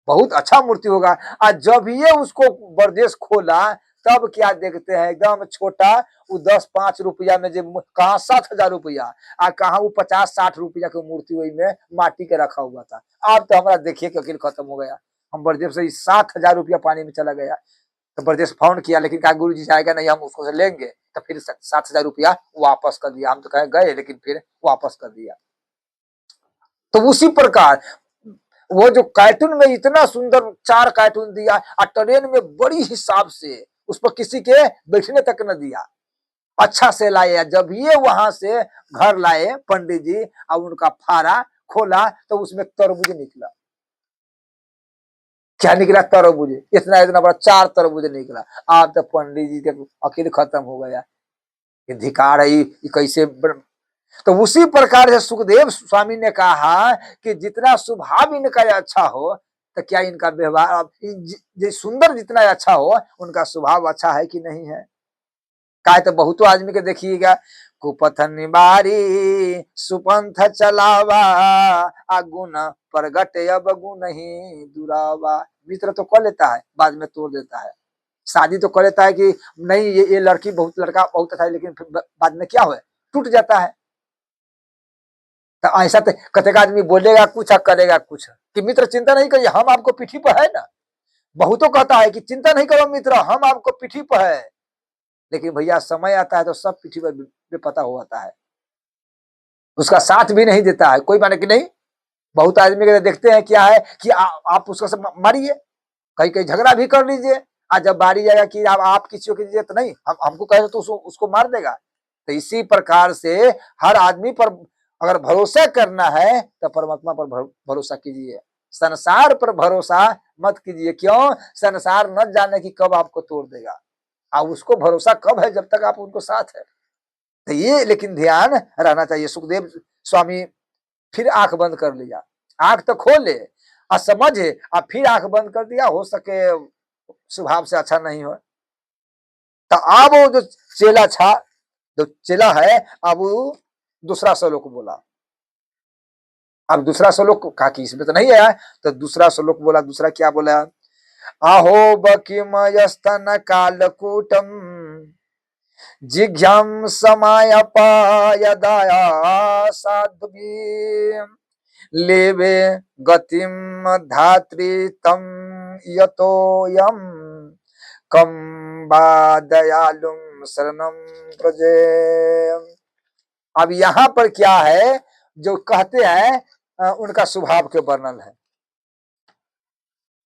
बहुत अच्छा मूर्ति होगा। और जब ये उसको बरदेश खोला, तब क्या देखते हैं, एकदम छोटा, वो 10-5 रुपया में, जो कहा 7,000 रुपया, और कहा वो 50-60 रुपया की मूर्ति वही में माटी के रखा हुआ था। अब तो हमारा देखिए कि अकील खत्म हो गया। हम बरदेव से 7,000 रुपया पानी में चला गया। तो बरदेश फोन किया, लेकिन कहा गुरु जी जाएगा नहीं, हम उसको से लेंगे। तो फिर 7,000 रुपया वापस कर दिया। हम तो कहे गए, लेकिन फिर वापस कर दिया। तो उसी प्रकार वो जो कार्टून में इतना सुंदर 4 कार्टून दिया, और ट्रेन में बड़ी हिसाब से उस पर किसी के बैठने तक न दिया, अच्छा से लाए। जब ये वहां से घर लाए पंडित जी, और उनका फाड़ा खोला, तो उसमें तरबूज निकला। क्या निकला? तरबूज। इतना इतना बड़ा 4 तरबूज निकला। आप तो पंडित जी के अकील खत्म हो गया, ये धिकार है, ये कैसे। तो उसी प्रकार से सुखदेव स्वामी ने कहा कि जितना स्वभाव इनका अच्छा हो, तो क्या इनका व्यवहार सुंदर जितना अच्छा हो, उनका स्वभाव अच्छा है कि नहीं है। का तो बहुतो आदमी के देखिएगा, कुपथ निवारी सुपंथ चलावा, गुण प्रगट अब गुण ही दुरावा। मित्र तो कर लेता है, बाद में तोड़ देता है। शादी तो कर लेता है कि नहीं, ये लड़की बहुत, लड़का बहुत अच्छा है, लेकिन फिर बाद में क्या हो, टूट जाता है। तो ऐसा तो कतेक आदमी बोलेगा कुछ और करेगा कुछ, कि मित्र चिंता नहीं करिए, हम आपको पीठी पर है ना। बहुतों कहता है कि चिंता नहीं करो मित्र, हम आपको पीठी पर है, लेकिन भैया समय आता है तो सब पीठी पर बेपता हो जाता है, उसका साथ भी नहीं देता है कोई, माने कि नहीं। बहुत आदमी के देखते हैं क्या है कि आप उसको से मारिए, कहीं कहीं झगड़ा भी कर लीजिए, आज जब बारी जाएगा कि आप किसी को कीजिए, तो नहीं, हमको कहे तो उसको मार देगा। तो इसी प्रकार से हर आदमी पर अगर भरोसा करना है, तो परमात्मा पर भरोसा कीजिए, संसार पर भरोसा मत कीजिए। क्यों? संसार न जाने की कब आपको तोड़ देगा, और उसको भरोसा कब है, जब तक आप उनको साथ है। तो ये लेकिन ध्यान रहना चाहिए। सुखदेव स्वामी फिर आंख बंद कर लिया, आंख तो खोले और समझे, और फिर आंख बंद कर दिया, हो सके स्वभाव से अच्छा नहीं हो। तो अब वो जो चेला था, जो चेला है, अब वो दूसरा श्लोक बोला। अब दूसरा श्लोक कहा कि इसमें तो नहीं आया, तो दूसरा श्लोक बोला। दूसरा क्या बोला? अहो बकिमय स्तन कालकूटम जिघ्यम समय पायदाया साध्वी लेवे गतिम धात्री तम यतोयम कम बा दयालुम शरणम प्रजे। अब यहाँ पर क्या है, जो कहते हैं उनका स्वभाव के वर्णन है।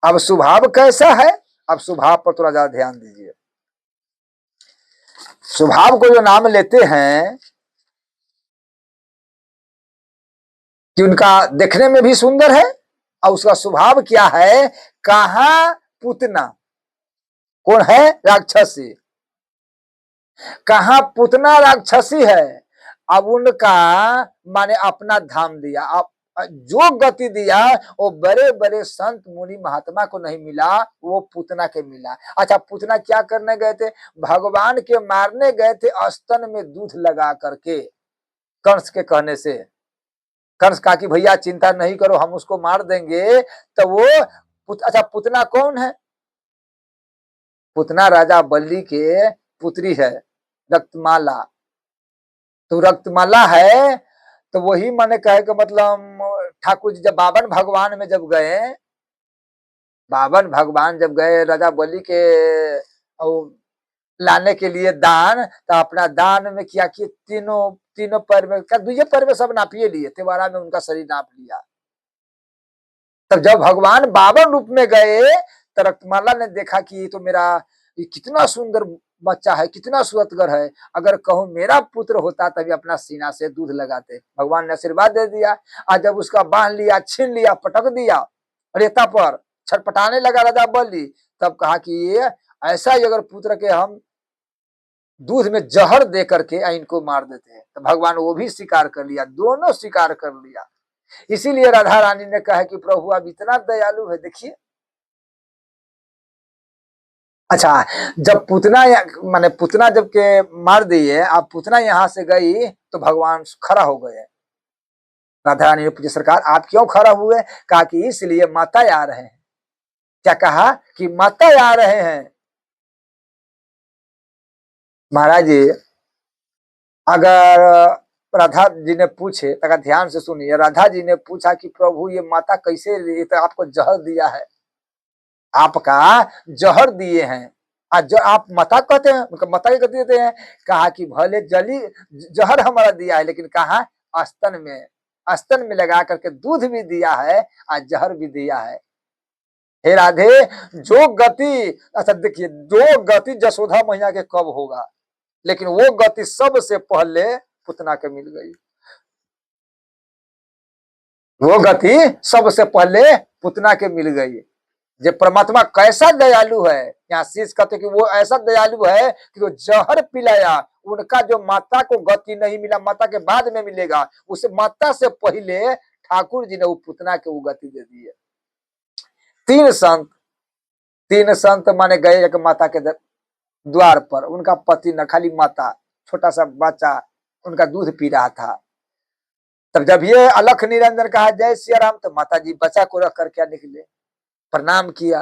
अब स्वभाव कैसा है, अब स्वभाव पर थोड़ा ज्यादा ध्यान दीजिए। स्वभाव को जो नाम लेते हैं कि उनका देखने में भी सुंदर है, और उसका स्वभाव क्या है, कहा पुतना, कौन है? राक्षसी। कहा पुतना राक्षसी है। अब उनका माने अपना धाम दिया, अब जो गति दिया वो बड़े बड़े संत मुनि महात्मा को नहीं मिला, वो पूतना के मिला। अच्छा, पूतना क्या करने गए थे? भगवान के मारने गए थे स्तन में दूध लगा करके, कंस के कहने से। कंस कहा कि भैया चिंता नहीं करो, हम उसको मार देंगे। तो वो अच्छा, पूतना कौन है? पूतना राजा बल्ली के पुत्री है, रक्तमाला। तो रक्तमाला है, तो वही मैंने कहे कि मतलब ठाकुर जी जब बावन भगवान में जब गए, बावन भगवान जब गए राजा बलि के लाने के लिए दान, तो अपना दान में क्या किए? तीनों तीनों पैर में, क्या दूसरे पैर में सब नापिए लिए, तिवारा में उनका शरीर नाप लिया। तब जब भगवान बावन रूप में गए, तो रक्तमाला ने देखा कि ये तो मेरा, ये कितना सुंदर बच्चा है, कितना सुअतगर है, अगर कहूं मेरा पुत्र होता तभी अपना सीना से दूध लगाते। भगवान ने आशीर्वाद दे दिया। आज जब उसका बांध लिया, छीन लिया, पटक दिया रेता पर, छटपटाने लगा राजा बलि, तब कहा कि ये ऐसा ही अगर पुत्र के हम दूध में जहर दे करके इनको मार देते हैं। तो भगवान वो भी स्वीकार कर लिया, दोनों स्वीकार कर लिया। इसीलिए राधा रानी ने कहा कि प्रभु आप इतना दयालु है, देखिए। अच्छा, जब पूतना माने पूतना जब के मार दिए, अब पूतना यहाँ से गई तो भगवान खड़ा हो गए। राधा रानी ने पूछा सरकार आप क्यों खड़ा हुए? कहा कि इसलिए माता आ रहे हैं। क्या कहा? कि माता आ रहे हैं। महाराज जी, अगर राधा जी ने पूछे, अगर ध्यान से सुनिए, राधा जी ने पूछा कि प्रभु ये माता कैसे, ये तो आपको जहर दिया है, आपका जहर दिए हैं, आज जो आप माता कहते हैं, उनका माता की गति देते हैं। कहा कि भले जली जहर हमारा दिया है, लेकिन कहा स्तन में, स्तन में लगा करके दूध भी दिया है, आज जहर भी दिया है। हे राधे, जो गति, अच्छा देखिए, जो गति जसोधा मैया के कब होगा, लेकिन वो गति सबसे पहले पुतना के मिल गई। वो गति सबसे पहले पुतना के मिल गई। जो परमात्मा कैसा दयालु है, यहाँ शीश कहते कि वो ऐसा दयालु है कि वो जहर पिलाया, उनका जो माता को गति नहीं मिला, माता के बाद में मिलेगा, उसे माता से पहले ठाकुर जी ने वो पुतना के वो गति दे दी है। तीन संत, तीन संत माने गए एक माता के द्वार पर, उनका पति न, खाली माता, छोटा सा बच्चा उनका दूध पी रहा था। तब जब ये अलख निरंजन कहा जय सिया राम, तो माता जी बच्चा को रख कर क्या निकले, प्रणाम किया,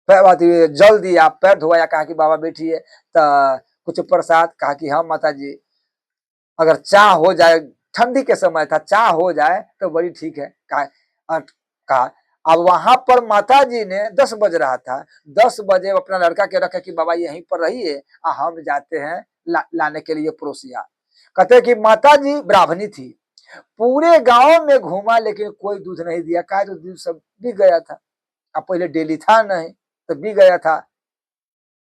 जल दिया, पैर धोया, कहा कि बाबा बैठिए, तो कुछ प्रसाद, कहा कि हाँ माता जी, अगर चाह हो जाए, ठंडी के समय था, चाह हो जाए तो बड़ी ठीक है। कहा अब वहां पर माता जी ने 10 बज रहा था, 10 बजे अपना लड़का के रखे कि बाबा यहीं पर रहिए, हम जाते हैं लाने के लिए पड़ोसिया। कहते कि माता जी ब्राह्मणी थी, पूरे गांव में घूमा लेकिन कोई दूध नहीं दिया। कहा तो दूध सब बिक गया था, अब पहले डेली था नहीं तो बिक गया था।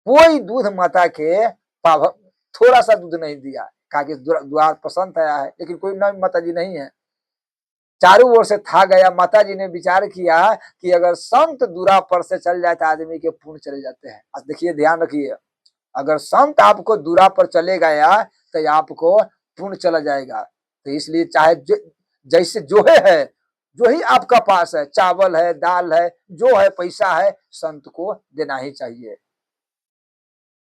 कोई दूध माता के थोड़ा सा दूध नहीं दिया। कहा कि द्वार पसंद आया है, लेकिन कोई नई माता जी नहीं है। चारों ओर से था गया। माता जी ने विचार किया कि अगर संत दूरा पर से चल जाए तो आदमी के पुण्य चले जाते हैं। अब देखिए, ध्यान रखिए, अगर संत आपको दूरा पर चले गया तो आपको पुण्य चला जाएगा। तो इसलिए चाहे जैसे जो है, जो ही आपका पास है, चावल है, दाल है, जो है, पैसा है, संत को देना ही चाहिए।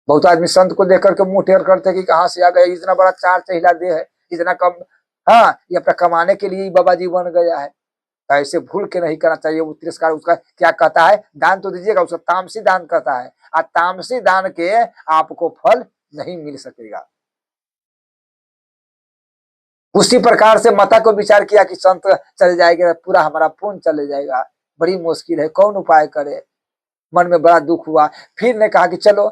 बहुत आदमी संत को देख करके मुंह टेढ़ करते कि कहां से आ गए, इतना बड़ा चार चहिला दे है, इतना कम, हाँ ये अपना कमाने के लिए ही बाबा जी बन गया है। तो ऐसे भूल के नहीं करना चाहिए। वो तिरस्कार उसका क्या कहता है, दान तो दीजिएगा, उसका तामसी दान कहता है, और तामसी दान के आपको फल नहीं मिल सकेगा। उसी प्रकार से माता को विचार किया कि संत चले जाएगा, पूरा हमारा पुण्य चले जाएगा, बड़ी मुश्किल है, कौन उपाय करे। मन में बड़ा दुख हुआ। फिर ने कहा कि चलो,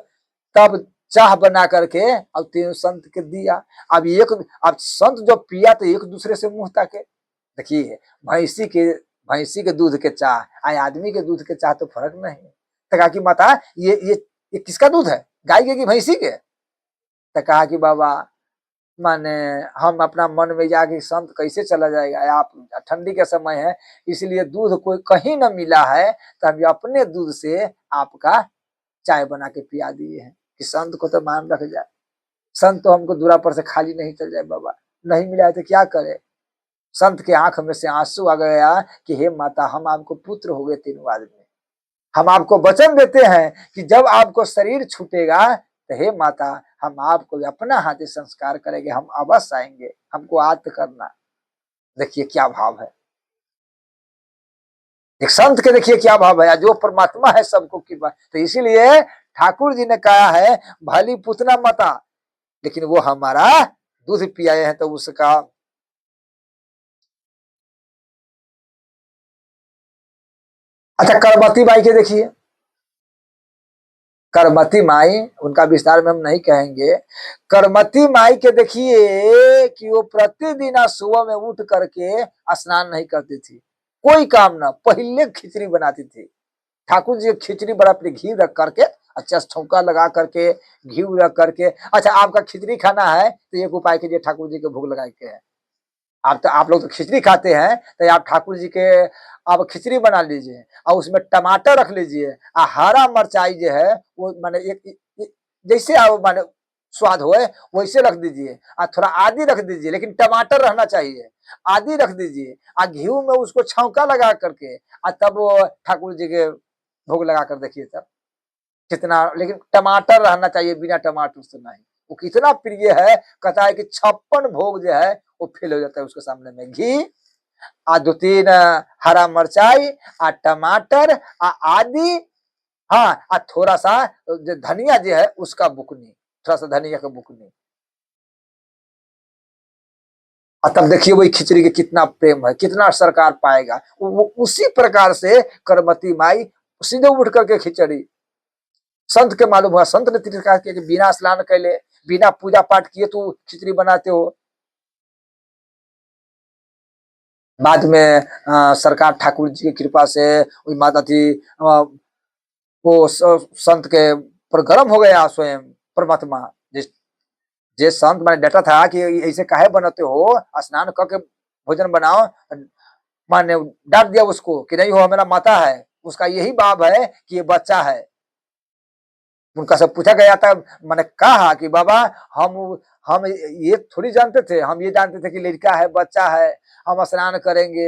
तब चाह बना करके अब तीनों संत के दिया। अब संत जो पिया तो एक दूसरे से मुंह ताके। देखिए, भैंसी के दूध के चाह आदमी के दूध के चाह तो फर्क नहीं। तो कहा कि माता ये किसका दूध है, गाय के कि भैंसी के? तो कहा कि बाबा माने हम अपना मन में जाके संत कैसे चला जाएगा, आप ठंडी के समय है, इसलिए दूध कोई कहीं न मिला है, तो हम अपने दूध से आपका चाय बना के पिया दिए हैं कि संत को तो मान रख जाए। संत तो हमको दूरा पर से खाली नहीं चल जाए बाबा, नहीं मिला है तो क्या करे। संत के आंख में से आंसू आ गया कि हे माता, हम आपको पुत्र हो गए तीनों आदमी, हम आपको वचन देते हैं कि जब आपको शरीर छूटेगा तो हे माता, हम आपको अपना हाथी संस्कार करेंगे, हम अवश्य आएंगे, हमको आत्म करना। देखिए क्या भाव है, एक संत के देखिए क्या भाव है, जो परमात्मा है सबको कृपा। तो इसीलिए ठाकुर जी ने कहा है भली पूतना माता, लेकिन वो हमारा दूध पियाए हैं तो उसका। अच्छा करमती बाई के देखिए, करमती माई, उनका विस्तार में हम नहीं कहेंगे। करमती माई के देखिए कि वो प्रतिदिन सुबह में उठ करके स्नान नहीं करती थी, कोई काम ना, पहले खिचड़ी बनाती थी। ठाकुर जी खिचड़ी बड़ा अपने घी रख करके, अच्छा छौंका लगा करके, घी रख करके। अच्छा आपका खिचड़ी खाना है तो एक उपाय कीजिए, ठाकुर जी के भोग लगा के है। आप लोग तो खिचड़ी खाते हैं, तो आप ठाकुर जी के आप खिचड़ी बना लीजिए और उसमें टमाटर रख लीजिए और हरा मिर्चाई जो है वो माने जैसे आप माने स्वाद होए वैसे रख दीजिए, और थोड़ा आदि रख दीजिए, लेकिन टमाटर रहना चाहिए। आदि रख दीजिए और घी में उसको छौंका लगा करके, और तब वो ठाकुर जी के भोग लगा कर देखिए तब कितना, लेकिन टमाटर रहना चाहिए, बिना टमाटर से नहीं। वो कितना प्रिय है, कहता है कि 56 भोग जो है वो फेल हो जाता है उसके सामने में। घी आ 2-3 हरा मिर्चाई आ टमाटर आ आदि, हाँ आ थोड़ा सा जो धनिया जो है उसका बुकनी, थोड़ा सा धनिया का बुकनी, और तब देखिए वही खिचड़ी के कितना प्रेम है, कितना सरकार पाएगा। वो उसी प्रकार से करमती माई सीधे उठ करके खिचड़ी, संत के मालूम हुआ, संत ने तिरस्कार किया कि बिना स्नान कैले, बिना पूजा पाठ किए तू खिचड़ी बनाते हो। बाद में सरकार ठाकुर जी की कृपा से वही माता थी, वो संत के पर गर्म हो गया स्वयं परमात्मा। जिस जे संत मैंने डटा था कि ऐसे काहे बनाते हो, स्नान करके भोजन बनाओ, माने डांट दिया उसको कि नहीं हो मेरा माता है, उसका यही भाव है कि ये बच्चा है। उनका सब पूछा गया था, मैंने कहा कि बाबा हम ये थोड़ी जानते थे, हम ये जानते थे कि लड़का है, बच्चा है, हम स्नान करेंगे,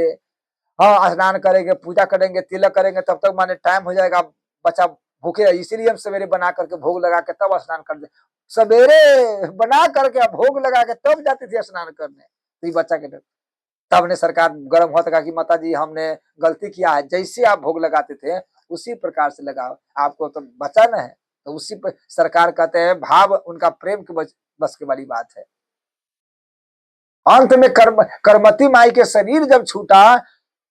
हाँ स्नान करेंगे, पूजा करेंगे, तिलक करेंगे, तब तक माने टाइम हो जाएगा, बच्चा भूखे, इसीलिए हम सवेरे बना करके भोग लगा के तब स्नान करते, सवेरे बना करके भोग लगा के तब जाती थी स्नान करने, तो ये बच्चा के डर। तब ने सरकार गर्म हुआ, कहा कि माता जी हमने गलती किया है, जैसे आप भोग लगाते थे उसी प्रकार से लगाओ, आपको तो बचाना है। तो उसी पर सरकार कहते हैं भाव उनका प्रेम की बस की वाली बात है। अंत में करमती माई के शरीर जब छूटा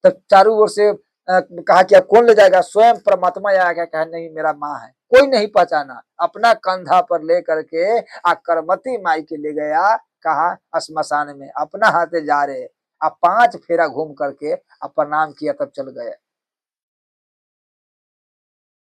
तब चारों ओर से कहा कि अब कौन ले जाएगा, स्वयं परमात्मा आया, कहा नहीं मेरा माँ है, कोई नहीं पहचाना, अपना कंधा पर ले करके करमती माई के ले गया, कहा श्मशान में अपना हाथे जा रहे, अब 5 फेरा घूम करके अब प्रणाम किया तब चल गए।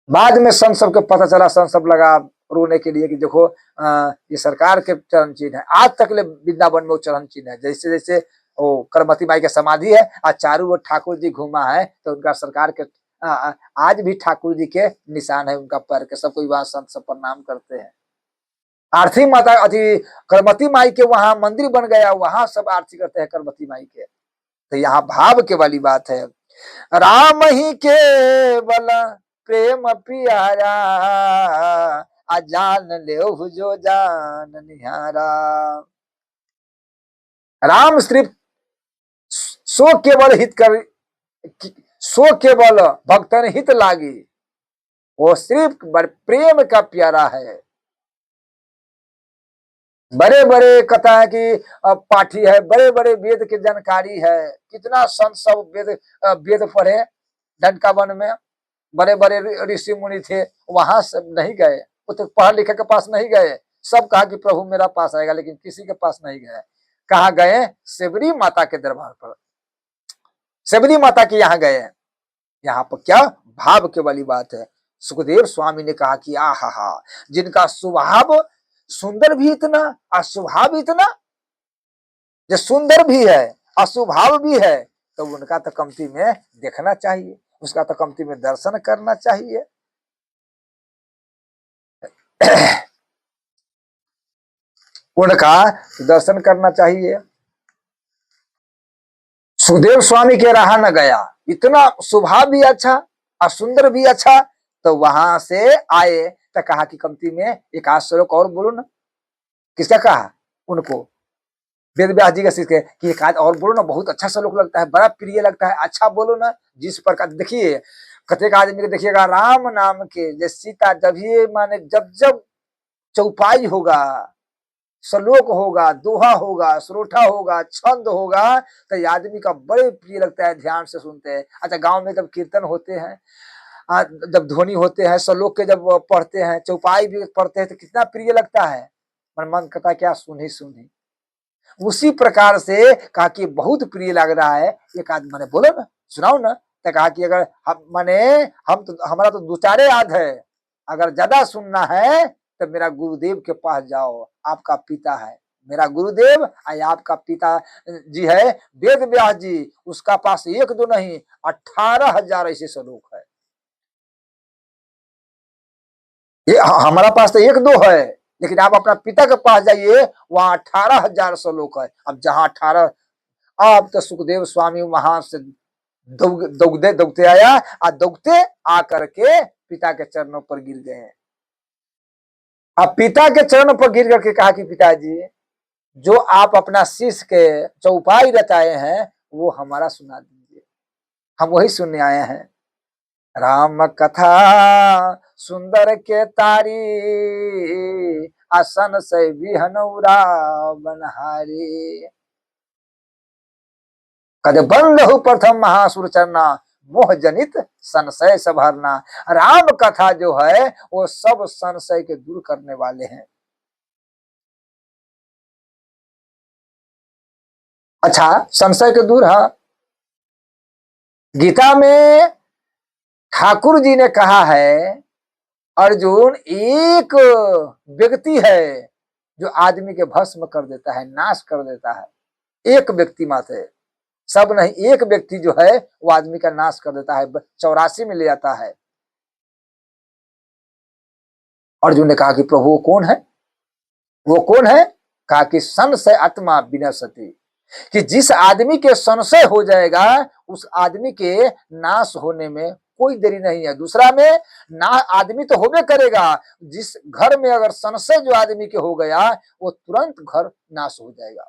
बाद में संत सबको पता चला, संत सब लगा रोने के लिए कि देखो ये सरकार के चरण चिन्ह है, आज तक ले वृंदावन में वो चरण चिन्ह है, जैसे जैसे वो करमती माई का समाधि है, आज चारों ओर ठाकुर जी घूमा है, तो उनका सरकार के आज भी ठाकुर जी के निशान है उनका पैर के, सबको वहां संत सब प्रणाम करते हैं। आरती माता अति करमती माई के वहां मंदिर बन गया, वहां सब आरती करते हैं करमती माई के। तो यहाँ भाव के वाली बात है, राम ही केवल प्रेम पियारा, जान ले जो जान निहारा। राम सिर्फ सो केवल हित कर, सो केवल भक्तन हित लागी, वो सिर्फ प्रेम का प्यारा है। बड़े बड़े कथा है कि पाठी है, बड़े बड़े वेद की जानकारी है, कितना संत सब वेद पढ़े डंका वन में, बड़े बड़े ऋषि मुनि थे, वहां सब नहीं गए, वो तो पढ़ लिखे के पास नहीं गए, सब कहा कि प्रभु मेरा पास आएगा, लेकिन किसी के पास नहीं गए। कहा गए, सेबरी माता के दरबार पर, सेबरी माता के यहाँ गए। यहाँ पर क्या भाव के वाली बात है। सुखदेव स्वामी ने कहा कि आहा हा, जिनका स्वभाव सुंदर भी इतना और स्वभाव इतना, जो सुंदर भी है और स्वभाव भी है, तो उनका तो कमती में देखना चाहिए, उसका तो कमती में दर्शन करना चाहिए। उनका दर्शन करना चाहिए। सुखदेव स्वामी के रहा न गया, इतना स्वभाव भी अच्छा और सुंदर भी अच्छा। तो वहां से आए तो कहा कि कमती में एक आध श्लोक और बोलो ना। किसका कहा? उनको, वेद व्यास जी का शिष्य कि एक आध और बोलो ना, बहुत अच्छा श्लोक लगता है, बड़ा प्रिय लगता है, अच्छा बोलो ना। जिस प्रकार देखिए, प्रत्येक आदमी को देखिएगा राम नाम के जैसे सीता, जब ये माने जब जब चौपाई होगा, श्लोक होगा, दोहा होगा, श्रोठा होगा, छंद होगा, तो ये आदमी का बड़े प्रिय लगता है, ध्यान से सुनते हैं। अच्छा, गांव में जब कीर्तन होते हैं, जब ध्वनि होते हैं, श्लोक के जब पढ़ते हैं, चौपाई भी पढ़ते हैं, तो कितना प्रिय लगता है, मन करता है क्या सुन ही सुन ही। उसी प्रकार से कहा कि बहुत प्रिय लग रहा है, एक आदमी मैंने बोलो ना, सुनाओ ना। तो कहा कि अगर हम माने हम तो हमारा तो दो चारे याद है, अगर ज्यादा सुनना है तो मेरा गुरुदेव के पास जाओ, आपका पिता है मेरा गुरुदेव, आपका पिता जी है वेद व्यास जी, उसका पास एक दो नहीं 18,000 ऐसे श्लोक है। ये हमारा पास तो एक दो है, लेकिन आप अपना पिता के पास जाइए, वहां 18,000 श्लोक है। अब जहां 18, अब तो सुखदेव स्वामी वहां से दौगते दौगते आया, और दौगते आकर के पिता के चरणों पर गिर गए। अब पिता के चरणों पर गिर करके कहा कि पिताजी, जो आप अपना शिष्य के चौपाई रचाए हैं वो हमारा सुना दीजिए, हम वही सुनने आए हैं। राम कथा सुंदर के तारी, आसन से बिहनौरा बनहारी। कद बंधु प्रथम महासुर चरना, मोह जनित संशय सभरना। राम कथा जो है वो सब संशय के दूर करने वाले हैं। अच्छा, संशय के दूर, हाँ, गीता में ठाकुर जी ने कहा है, अर्जुन एक व्यक्ति है जो आदमी के भस्म कर देता है, नाश कर देता है। एक व्यक्ति मात्र है, सब नहीं, एक व्यक्ति जो है वो आदमी का नाश कर देता है, 84 में ले जाता है। अर्जुन ने कहा कि प्रभु वो कौन है? वो कौन है? कहा कि संशय आत्मा विनश्यति, कि जिस आदमी के संशय हो जाएगा उस आदमी के नाश होने में कोई देरी नहीं है। दूसरा में ना, आदमी तो होबे करेगा, जिस घर में अगर संशय जो आदमी के हो गया वो तुरंत घर नाश हो जाएगा।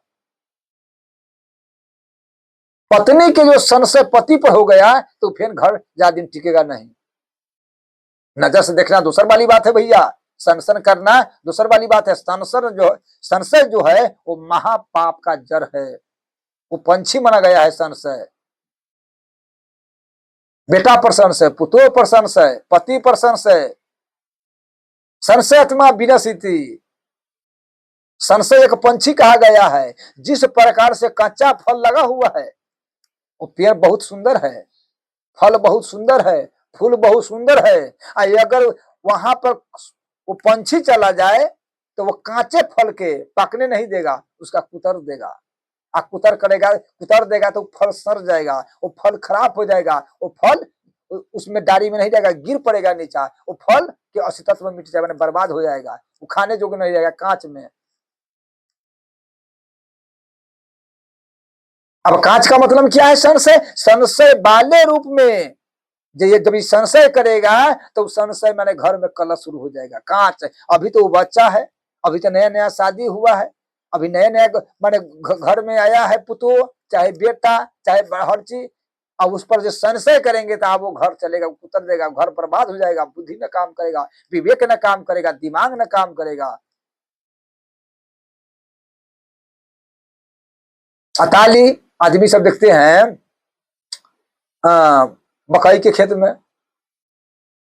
पत्नी के जो संशय पति पर हो गया तो फिर घर ज्यादा दिन टिकेगा नहीं। नजर से देखना दूसर वाली बात है भैया, संसन करना दूसर वाली बात है। संशय जो है वो महापाप का जड़ है, वो पंछी माना गया है। संशय, बेटा पर संशय, पुत्रों पर संशय, पति पर संशय, संशय आत्मा विनश्यति। संशय एक पंछी कहा गया है। जिस प्रकार से कच्चा फल लगा हुआ है, वो पेड़ बहुत सुंदर है, फल बहुत सुंदर है, फूल बहुत सुंदर है, अगर वहां पर वो पंछी चला जाए तो वो कांचे फल के पकने नहीं देगा, उसका कुतर देगा। कुतर करेगा, कुतर देगा तो फल सड़ जाएगा, वो फल खराब हो जाएगा, वो फल उसमें डाली में नहीं जाएगा, गिर पड़ेगा नीचा, वो फल के अस्तित्व में मिट जाएगा, बर्बाद हो जाएगा, वो खाने जोग नहीं रहेगा, कांच में। अब कांच का मतलब क्या है? संशय, संशय वाले रूप में ये जब संशय करेगा तो संशय माने घर में कलह शुरू हो जाएगा। कांच, अभी तो वो बच्चा है, अभी तो नया नया शादी हुआ है, अभी नया नया माने घर में आया है पुतो, चाहे बेटा, चाहे हर चीज। अब उस पर जो संशय करेंगे तो वो घर चलेगा, उतर देगा, घर बर्बाद हो जाएगा, बुद्धि न काम करेगा, विवेक न काम करेगा, दिमाग न काम करेगा। अताली आदमी सब देखते हैं मकई के खेत में,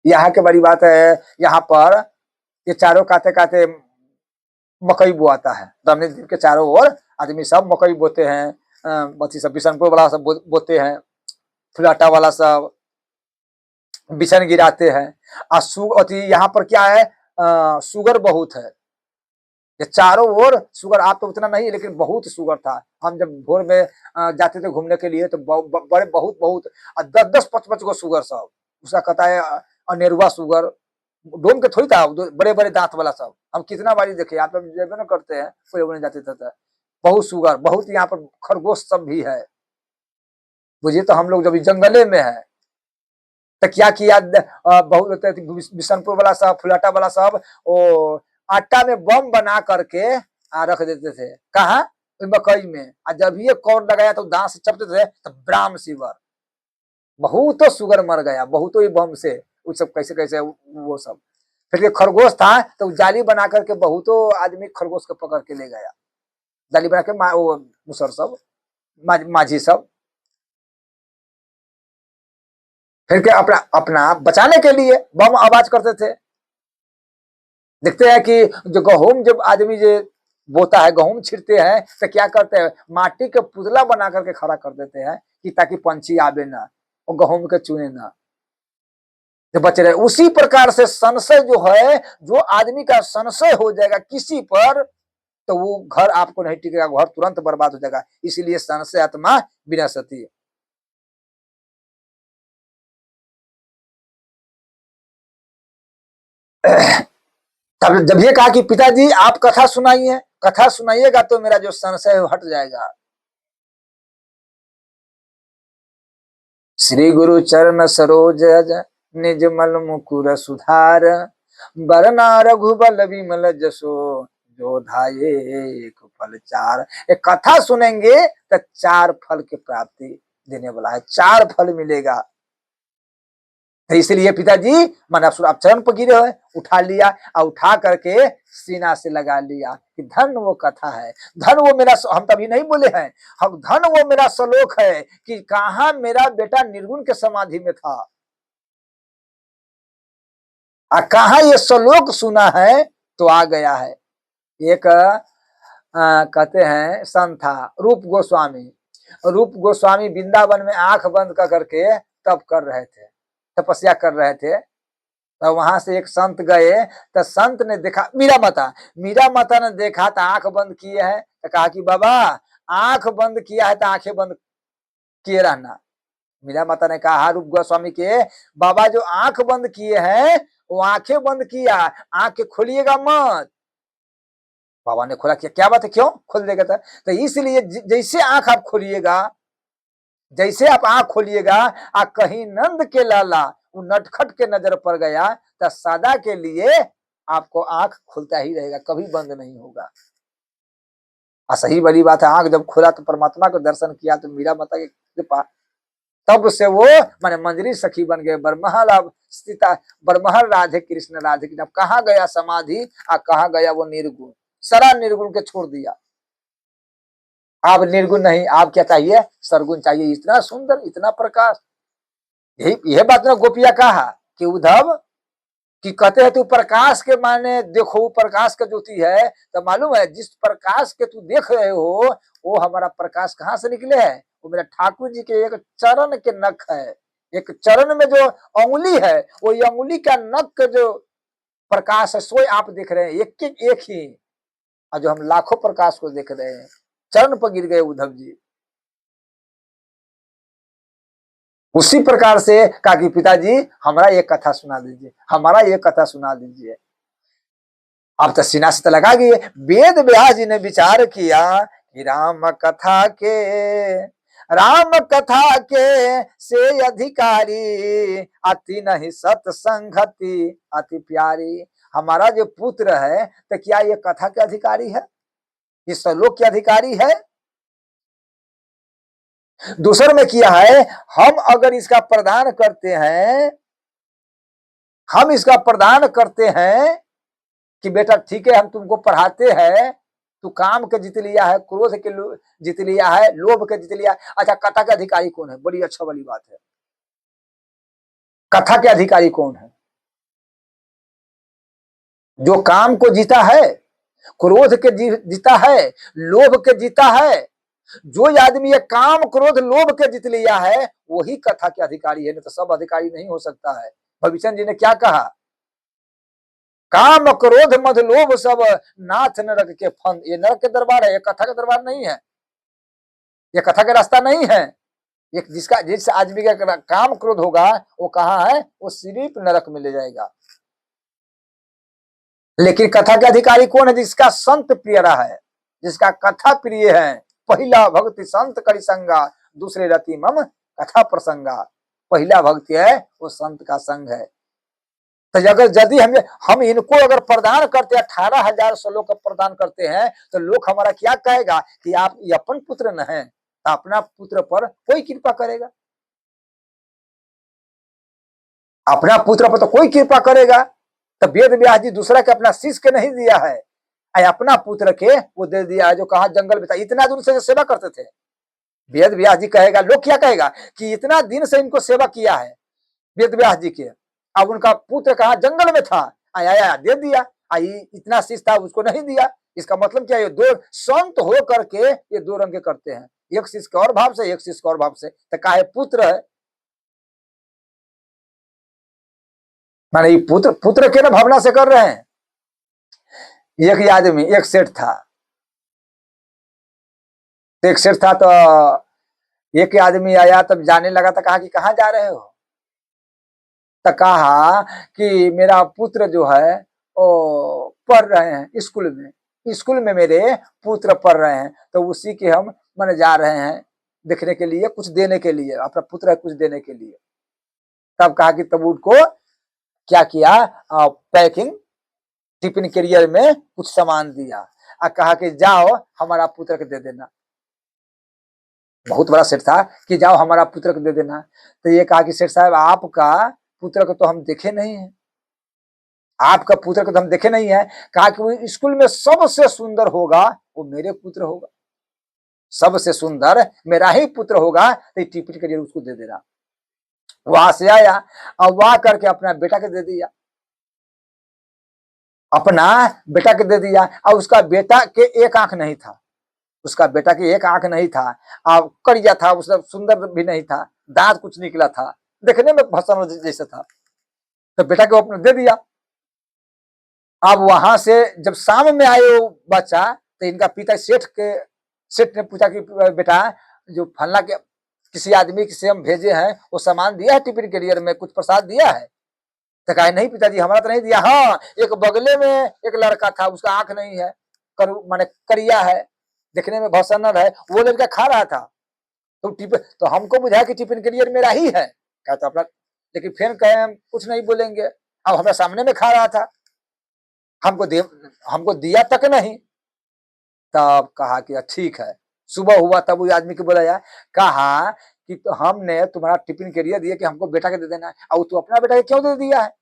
यहाँ के बड़ी बात है, यहाँ पर ये चारों काते काते मकई बोआता है, दमनी के चारों ओर आदमी सब मकई बोते हैं। बच्ची सब बिशनपुर वाला सब बोते हैं, फुलाटा वाला सब बिछन गिराते हैं। यहाँ पर क्या है, शुगर बहुत है, ये चारों ओर शुगर। आप तो उतना नहीं, लेकिन बहुत शुगर था। हम जब भोर में जाते थे घूमने के लिए तो बड़े बहुत बहुत 10-10-5-5 को शुगर सब, उसका कहता है अनेरुआ शुगर, डोम के थोड़ी था, बड़े बड़े दांत वाला सब। हम कितना बारी देखे, आप जेबे न करते हैं, कोई जाते थे। बहुत शुगर, बहुत यहाँ पर खरगोश सब भी है। बुझिए तो हम लोग जब जंगले में है तो क्या किया, बहुत बिशनपुर वाला सब, फुलाटा वाला सब वो आटा में बम बना करके रख देते थे। कहाँ? मकई में। और जब ये कौर लगाया तो दांत से चपते थे तो ब्राह्म सीवर, बहुत सुगर मर गया, बहुत ही बम से। वो सब कैसे कैसे वो सब। फिर खरगोश था तो जाली बना करके बहुतों आदमी खरगोश को पकड़ के ले गया, जाली बना के वो मुसर सब, माझी सब। फिर क्या, अपना अपना बचाने के लिए बम आवाज करते थे। देखते हैं कि जो गेहूं जब आदमी जो बोता है, गेहूं छिड़ते हैं तो क्या करते हैं, माटी के पुतला बना करके खड़ा कर देते हैं कि ताकि पंछी आवे ना और गेहूं के चुने ना, जो बच रहे। उसी प्रकार से संशय जो है, जो आदमी का संशय हो जाएगा किसी पर तो वो घर आपको नहीं टिकेगा, घर तुरंत बर्बाद हो जाएगा। इसीलिए संशय आत्मा विनश्यति। तब जब ये कहा कि पिताजी आप कथा सुनाइए, कथा सुनाइएगा तो मेरा जो संशय है हट जाएगा। श्री गुरु चरण सरोज निज मल मुकुर सुधार, बरना रघुबल विमल जसो जो धाये एक फल चार। एक कथा सुनेंगे तो 4 फल की प्राप्ति देने वाला है, 4 फल मिलेगा। तो इसलिए पिताजी मैंने आप चरण पर गिरे हुए उठा लिया और उठा करके सीना से लगा लिया कि धन वो कथा है, धन वो मेरा, हम तभी नहीं बोले हैं, हम धन वो मेरा श्लोक है कि कहा मेरा बेटा निर्गुण के समाधि में था, कहा ये श्लोक सुना है तो आ गया है। एक कहते हैं संत था रूप गोस्वामी, रूप गोस्वामी वृंदावन में आंख बंद कर करके तप कर रहे थे, तपस्या कर रहे थे। तो वहां से एक संत गए तो संत ने देखा, मीरा माता ने देखा तो आंख बंद किए हैं, तो कहा कि बाबा आंख बंद किया है तो आंखें बंद किए रहना। मीरा माता ने कहा रूप गोस्वामी के, बाबा जो आंख बंद किए हैं वो आंखें बंद किया, आंख खोलिएगा मत। बाबा ने खोला, क्या बात है, क्यों खोल देगा? तो इसलिए जैसे आंख आप खोलिएगा, जैसे आप आंख खोलिएगा आ कहीं नंद के लाला वो नटखट के नजर पड़ गया तो सदा के लिए आपको आंख खुलता ही रहेगा, कभी बंद नहीं होगा। सही बड़ी बात है, आंख जब खोला तो परमात्मा को दर्शन किया तो मीरा माता की कृपा, तब से वो माने मंजरी सखी बन गए। बरमहल अब स्थिता, बरमहल राधे कृष्ण राधे कृष्ण। अब कहाँ गया समाधि, कहाँ गया वो निर्गुण, सारा निर्गुण के छोड़ दिया। आप निर्गुण नहीं, आप क्या चाहिए, सरगुण चाहिए। इतना सुंदर, इतना प्रकाश। यही यह बात ना गोपिया कहा कि उद्धव कि कहते हैं तू प्रकाश के माने देखो, प्रकाश का ज्योति है, तो मालूम है जिस प्रकाश के तू देख रहे हो वो हमारा प्रकाश कहाँ से निकले है, वो मेरा ठाकुर जी के एक चरण के नख है। एक चरण में जो अंगुली है वो अंगुली का नख का जो प्रकाश है सो आप देख रहे हैं, एक ही। और जो हम लाखों प्रकाश को देख रहे हैं, चरण पर गिर गए उद्धव जी। उसी प्रकार से कहा कि पिताजी हमारा एक कथा सुना दीजिए, हमारा एक कथा सुना दीजिए। अब तो सीना से तो लगा गई। वेद व्यास जी ने विचार किया कि राम कथा के से अधिकारी, अति नहीं सत्संगति अति प्यारी। हमारा जो पुत्र है तो क्या ये कथा के अधिकारी है, ये श्लोक के अधिकारी है? दूसर में किया है, हम अगर इसका प्रदान करते हैं, हम इसका प्रदान करते हैं कि बेटा ठीक है हम तुमको पढ़ाते हैं, तू काम के जीत लिया है, क्रोध के जीत लिया है, लोभ के जीत लिया है। अच्छा कथा के अधिकारी कौन है? बड़ी अच्छा वाली बात है, कथा के अधिकारी कौन है? जो काम को जीता है, क्रोध के जीता है, लोभ के जीता है। जो आदमी ये काम क्रोध लोभ के जीत लिया है वही कथा के अधिकारी है, नहीं तो सब अधिकारी नहीं हो सकता है। भविष्य जी ने क्या कहा, काम क्रोध मध लोभ सब नाथ नरक के फंद। ये नरक के दरबार है, ये कथा का दरबार नहीं है, ये कथा का रास्ता नहीं है। एक जिस आदमी का काम क्रोध होगा वो कहाँ है, वो सिर्फ नरक में ले जाएगा। लेकिन कथा के अधिकारी कौन है? जिसका संत प्रिय रहा है, जिसका कथा प्रिय है। पहला भक्ति संत करी संगा, दूसरे रति मम कथा प्रसंगा। पहला भक्ति है वो संत का संग है। तो अगर यदि हम इनको अगर प्रदान करते हैं, 18,000 श्लोक प्रदान करते हैं, तो लोग हमारा क्या कहेगा कि आप ये अपन पुत्र न है, तो अपना पुत्र पर कोई कृपा करेगा? अपना पुत्र पर तो कोई कृपा करेगा। तो वेद व्यास जी दूसरा के अपना शिष्य के नहीं दिया है, अपना पुत्र के वो दे दिया है, जो कहा जंगल में था, इतना दूर से सेवा करते थे। वेद व्यास जी कहेगा, लोग क्या कहेगा कि इतना दिन से इनको सेवा किया है वेद व्यास जी के, अब उनका पुत्र कहा जंगल में था, आया दे दिया, इतना शिष्य था उसको नहीं दिया। इसका मतलब क्या है? दो संत हो करके ये दो रंग के करते हैं, एक शिष्य के और भाव से, एक शिष्य के और भाव से। तो काहे पुत्र है, माने पुत्र पुत्र के ना भावना से कर रहे हैं। एक आदमी, एक सेठ था, तो एक आदमी आया, तब जाने लगा, तो कहा कि कहाँ जा रहे हो? तो कहा कि मेरा पुत्र जो है वो पढ़ रहे हैं स्कूल में, स्कूल में मेरे पुत्र पढ़ रहे हैं, तो उसी के हम मन जा रहे हैं देखने के लिए, कुछ देने के लिए, अपना पुत्र है कुछ देने के लिए। तब कहा कि तब उनको क्या किया, पैकिंग टिफिन कैरियर में कुछ सामान दिया और कहा कि जाओ हमारा पुत्र को दे देना। बहुत बड़ा सेठ था कि जाओ हमारा पुत्र को दे देना। तो ये कहा कि सेठ साहब, आपका पुत्र को तो हम देखे नहीं है, आपका पुत्र को तो हम देखे नहीं है। कहा कि वो स्कूल में सबसे सुंदर होगा वो मेरे पुत्र होगा, सबसे सुंदर मेरा ही पुत्र होगा, तो टिफिन कैरियर उसको दे देना। वहां से आया और वहां करके अपना बेटा को दे दिया, अपना बेटा के दे दिया। और उसका बेटा के एक आंख नहीं था, उसका बेटा की एक आंख नहीं था, अब करिया था, उसका सुंदर भी नहीं था, दांत कुछ निकला था, देखने में भसन जैसा था। तो बेटा को अपने दे दिया। अब वहां से जब शाम में आए वो बच्चा, तो इनका पिता सेठ ने पूछा कि बेटा, जो फलना के किसी आदमी से हम भेजे हैं, वो सामान दिया है टिफिन कैरियर में, कुछ प्रसाद दिया है? तो कहा नहीं पिताजी, हमारा तो नहीं दिया। हाँ, एक बगले में एक लड़का था, उसका आंख नहीं है, माने करिया है, देखने में भौसनर है, वो लड़का खा रहा था। तो हमको बुझाया कि टिफिन कैरियर मेरा ही है। कहा तो अपना, लेकिन फिर कहे हम कुछ नहीं बोलेंगे, अब हमारे सामने में खा रहा था, हमको दिया तक नहीं। तब कहा कि ठीक है। सुबह हुआ तब वो आदमी को बुलाया, कहा कि तो हमने तुम्हारा टिफिन कैरियर दिया कि हमको बेटा के दे देना है, और तू अपना बेटा के क्यों दे दिया है?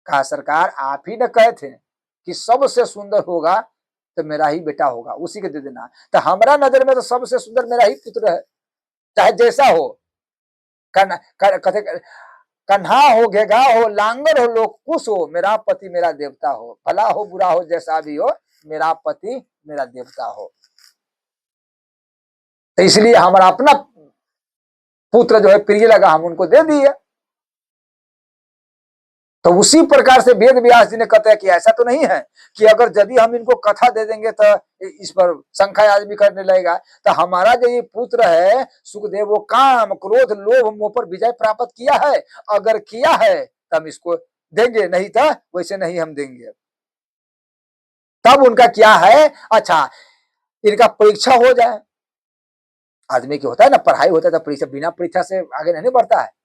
कहा सरकार, आप ही न कहे थे कि सबसे सुंदर होगा तो मेरा ही बेटा होगा, उसी के दे देना। तो हमारा नजर में तो सबसे सुंदर मेरा ही पुत्र है, चाहे जैसा हो, कन्हा हो, घेगा हो, लांगर हो, लोग कुश हो, मेरा पति मेरा देवता हो, भला हो बुरा हो जैसा भी हो, मेरा पति मेरा देवता हो। तो इसलिए हमारा अपना पुत्र जो है प्रिय लगा, हम उनको दे दिए। तो उसी प्रकार से वेद व्यास जी ने कहते हैं कि ऐसा तो नहीं है कि अगर यदि हम इनको कथा दे देंगे तो इस पर शंका आदमी करने लगेगा। तो हमारा जो ये पुत्र है सुखदेव, वो काम क्रोध लोभ मोह पर विजय प्राप्त किया है, अगर किया है तो हम इसको देंगे, नहीं तो वैसे नहीं हम देंगे। तब उनका क्या है, अच्छा इनका परीक्षा हो जाए। आदमी की होता है ना, पढ़ाई होता है तो परीक्षा, बिना परीक्षा से आगे नहीं बढ़ता है।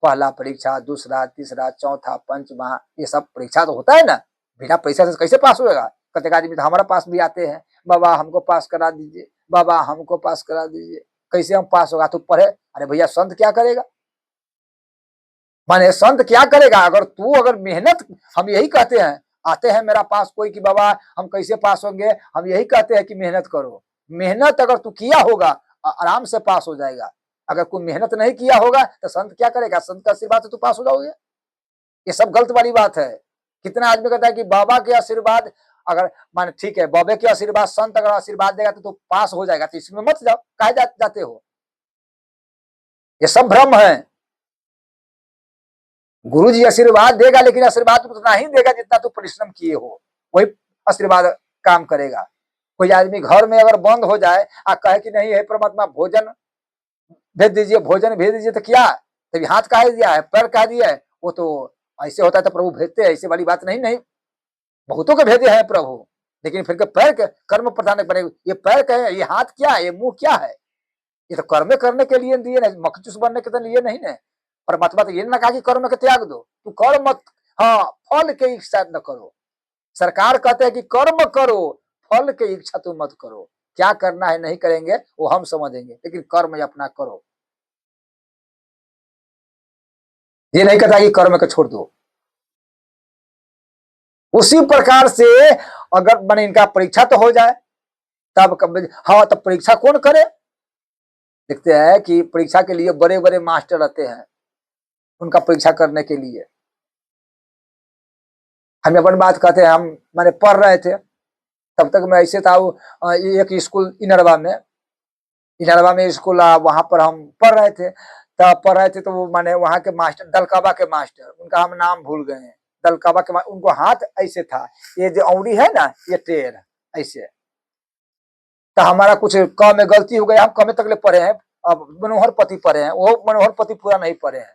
पहला परीक्षा, दूसरा, तीसरा, चौथा, पंचमा, ये सब परीक्षा तो होता है ना, बिना परीक्षा से कैसे पास होएगा? कतेक आदमी तो हमारा पास भी आते हैं, बाबा हमको पास करा दीजिए, बाबा हमको पास करा दीजिए। कैसे हम पास होगा? तू पढ़े। अरे भैया, संत क्या करेगा? माने संत क्या करेगा? अगर मेहनत, हम यही कहते हैं, आते हैं मेरा पास कोई कि बाबा हम कैसे पास होंगे, हम यही कहते हैं कि मेहनत करो। मेहनत अगर तू किया होगा आराम से पास हो जाएगा। अगर कोई मेहनत नहीं किया होगा तो संत क्या करेगा? संत का आशीर्वाद से तू पास हो जाओगे। ये सब गलत वाली बात है। कितना आदमी कहता है कि बाबा के आशीर्वाद, अगर मान ठीक है, बाबे के आशीर्वाद, संत अगर आशीर्वाद देगा तो तू पास हो जाएगा, तो इसमें मत जाओ, काहे जाते हो? ये सब भ्रम है। गुरु जी आशीर्वाद देगा, लेकिन आशीर्वाद उतना ही देगा जितना तू परिश्रम किए हो, वही आशीर्वाद काम करेगा। कोई आदमी घर में अगर बंद हो जाए और कहे कि नहीं है परमात्मा भोजन भेज दीजिए, भोजन भेज दीजिए, तो क्या तभी हाथ काहे दिया है, पैर काहे दिया है? वो तो ऐसे होता है तो प्रभु भेजते हैं, ऐसे वाली बात नहीं। नहीं, बहुतों के भेजे हैं प्रभु, लेकिन फिर के पैर के कर्म प्रधान बने। ये पैर क्या है, ये हाथ क्या है, ये मुंह क्या है? ये तो कर्म करने के लिए दिए ना, मखचूस बनने के तो लिए नहीं ना। परमात्मा तो ये ना कहा कि कर्म के त्याग दो, तू कर मत, हाँ फल के इच्छा न करो। सरकार कहते हैं कि कर्म करो, फल के इच्छा तुम मत करो। क्या करना है नहीं करेंगे वो हम समझेंगे, लेकिन कर्म अपना करो। ये नहीं कहता कि कर्म को छोड़ दो। उसी प्रकार से अगर मैंने इनका परीक्षा तो हो जाए तब हाँ, तब परीक्षा कौन करे? देखते हैं कि परीक्षा के लिए बड़े बड़े मास्टर रहते हैं, उनका परीक्षा करने के लिए। हम अपन बात कहते हैं, हम मैंने पढ़ रहे थे तब तक मैं ऐसे था, एक स्कूल इनरवा में स्कूल, वहां पर हम पढ़ रहे थे। तब पढ़ रहे थे तो वो माने वहां के मास्टर, दलकाबा के मास्टर, उनका हम नाम भूल गए हैं। दलकाबा के उनको हाथ ऐसे था, ये जो औंगली है ना ये टेढ़ ऐसे। तो हमारा कुछ क में गलती हो गई, हम कमे तक ले पढ़े हैं, अब मनोहर पति पढ़े हैं, वो मनोहर पति पूरा नहीं पढ़े हैं।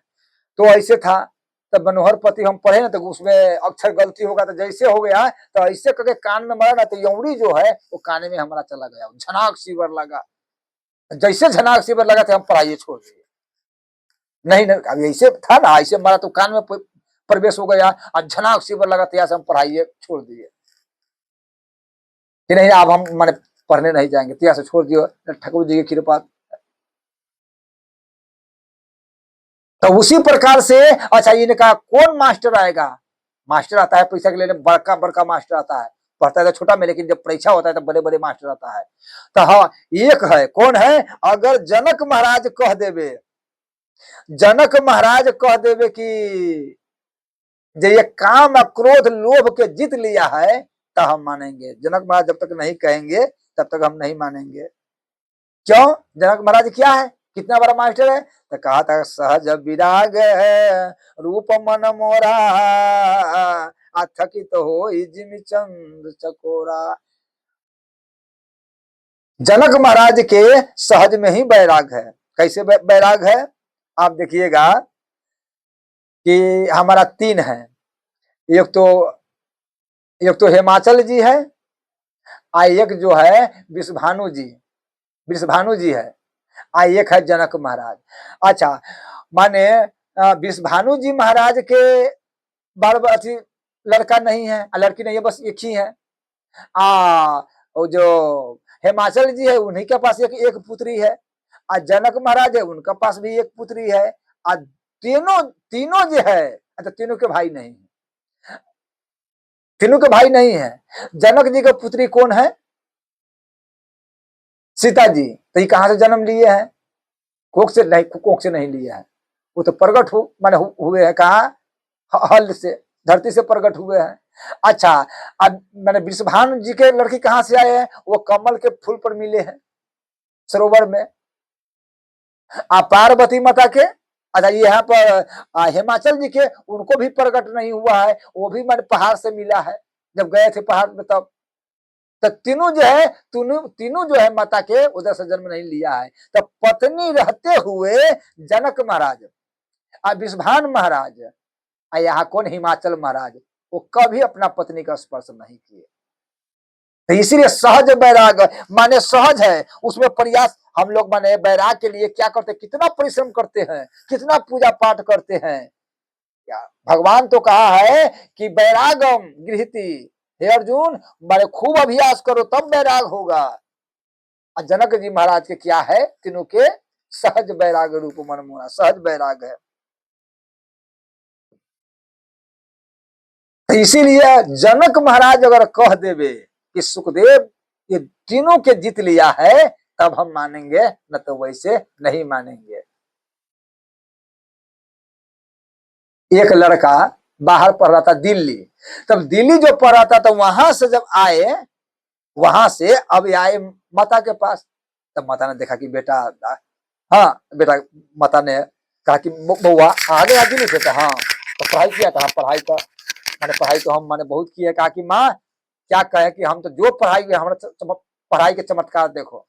तो ऐसे था, तब मनोहर पति हम पढ़े ना, तो उसमें अक्षर गलती होगा तो जैसे हो गया तो ऐसे करके कान में मारा ना, तो यौड़ी जो है वो कान में हमारा चला गया, झनाक सीवर लगा। जैसे झनाक सीवर लगा तो हम पढ़ाई छोड़ दिए। नहीं नहीं, अब ऐसे था ना, ऐसे मारा तो कान में प्रवेश हो गया और झनाक सीवर लगा, तो हम पढ़ाई छोड़ दिए कि नहीं अब हम माने पढ़ने नहीं जाएंगे, तिया से छोड़ दियो, ठाकुर जी की कृपा। तो उसी प्रकार से अच्छा इनका कौन मास्टर आएगा? मास्टर आता है पैसा के लेने, बड़का बड़का मास्टर आता है, पढ़ता है तो छोटा में, लेकिन जब परीक्षा होता है तो बड़े बड़े मास्टर आता है। तो हाँ, एक है, कौन है? अगर जनक महाराज कह देवे, जनक महाराज कह देवे कि जो ये काम और क्रोध लोभ के जीत लिया है, तो हम मानेंगे। जनक महाराज जब तक नहीं कहेंगे तब तक हम नहीं मानेंगे। क्यों? जनक महाराज क्या है, कितना बड़ा मास्टर है? तो कहा था सहज विराग है रूप मन मोरा, अथकित हो जिम चंद्र चकोरा। जनक महाराज के सहज में ही बैराग है। कैसे बैराग है? आप देखिएगा कि हमारा तीन है, एक तो हिमाचल जी है, एक जो है विषभानु जी है, एक है जनक महाराज। अच्छा माने विषभानु जी महाराज के बाल अथी लड़का नहीं है, लड़की नहीं है, बस एक ही है। वो जो हिमाचल जी है उन्हीं के पास एक पुत्री है, और जनक महाराज है उनके पास भी एक पुत्री है, और तीनों जो है, अच्छा तीनों के भाई नहीं है, तीनों के भाई नहीं है। जनक जी का पुत्री कौन है? सीता जी। तो ये कहां से जन्म लिए हैं? कोख से नहीं लिए हैं, वो तो प्रकट माने हुए हैं कहा? हल से, धरती से प्रकट हुए हैं। अच्छा, अब मैंने विषभानु जी के लड़की कहां से आए हैं? वो कमल के फूल पर मिले हैं सरोवर में। पार्वती माता के, अच्छा यहाँ पर हिमाचल जी के, उनको भी प्रकट नहीं हुआ है, वो भी मैंने पहाड़ से मिला है जब गए थे पहाड़ में तब। तो तीनों जो है, तीनों जो है माता के उधर से जन्म नहीं लिया है। तो पत्नी रहते हुए जनक महाराज और विषभान महाराज, यहाँ कौन हिमाचल महाराज, वो कभी अपना पत्नी का स्पर्श नहीं किए। तो इसीलिए सहज बैराग माने सहज है, उसमें प्रयास हम लोग माने बैराग के लिए क्या करते, कितना परिश्रम करते हैं, कितना पूजा पाठ करते हैं। क्या भगवान तो कहा है कि बैरागम गृहति, हे अर्जुन माने खूब अभ्यास करो तब बैराग होगा। और जनक जी महाराज के क्या है, तीनों के सहज बैराग रूप मन मोरा, सहज बैराग है। तो इसीलिए जनक महाराज अगर कह देवे कि सुखदेव ये तीनों के जीत लिया है, तब हम मानेंगे, न तो वैसे नहीं मानेंगे। एक लड़का बाहर पढ़ रहा था दिल्ली, तब दिल्ली जो पढ़ रहा था तो वहां से जब आए, वहां से अब आए माता के पास, तब माता ने देखा कि बेटा, हाँ बेटा, माता ने कहा कि बउआ आ गया दिल्ली से? तो हाँ। तो पढ़ाई किया था? पढ़ाई का मैंने पढ़ाई तो हम मैंने बहुत की है। कहा कि माँ क्या कहे कि हम तो जो पढ़ाई हुई, हमारा पढ़ाई के चमत्कार देखो,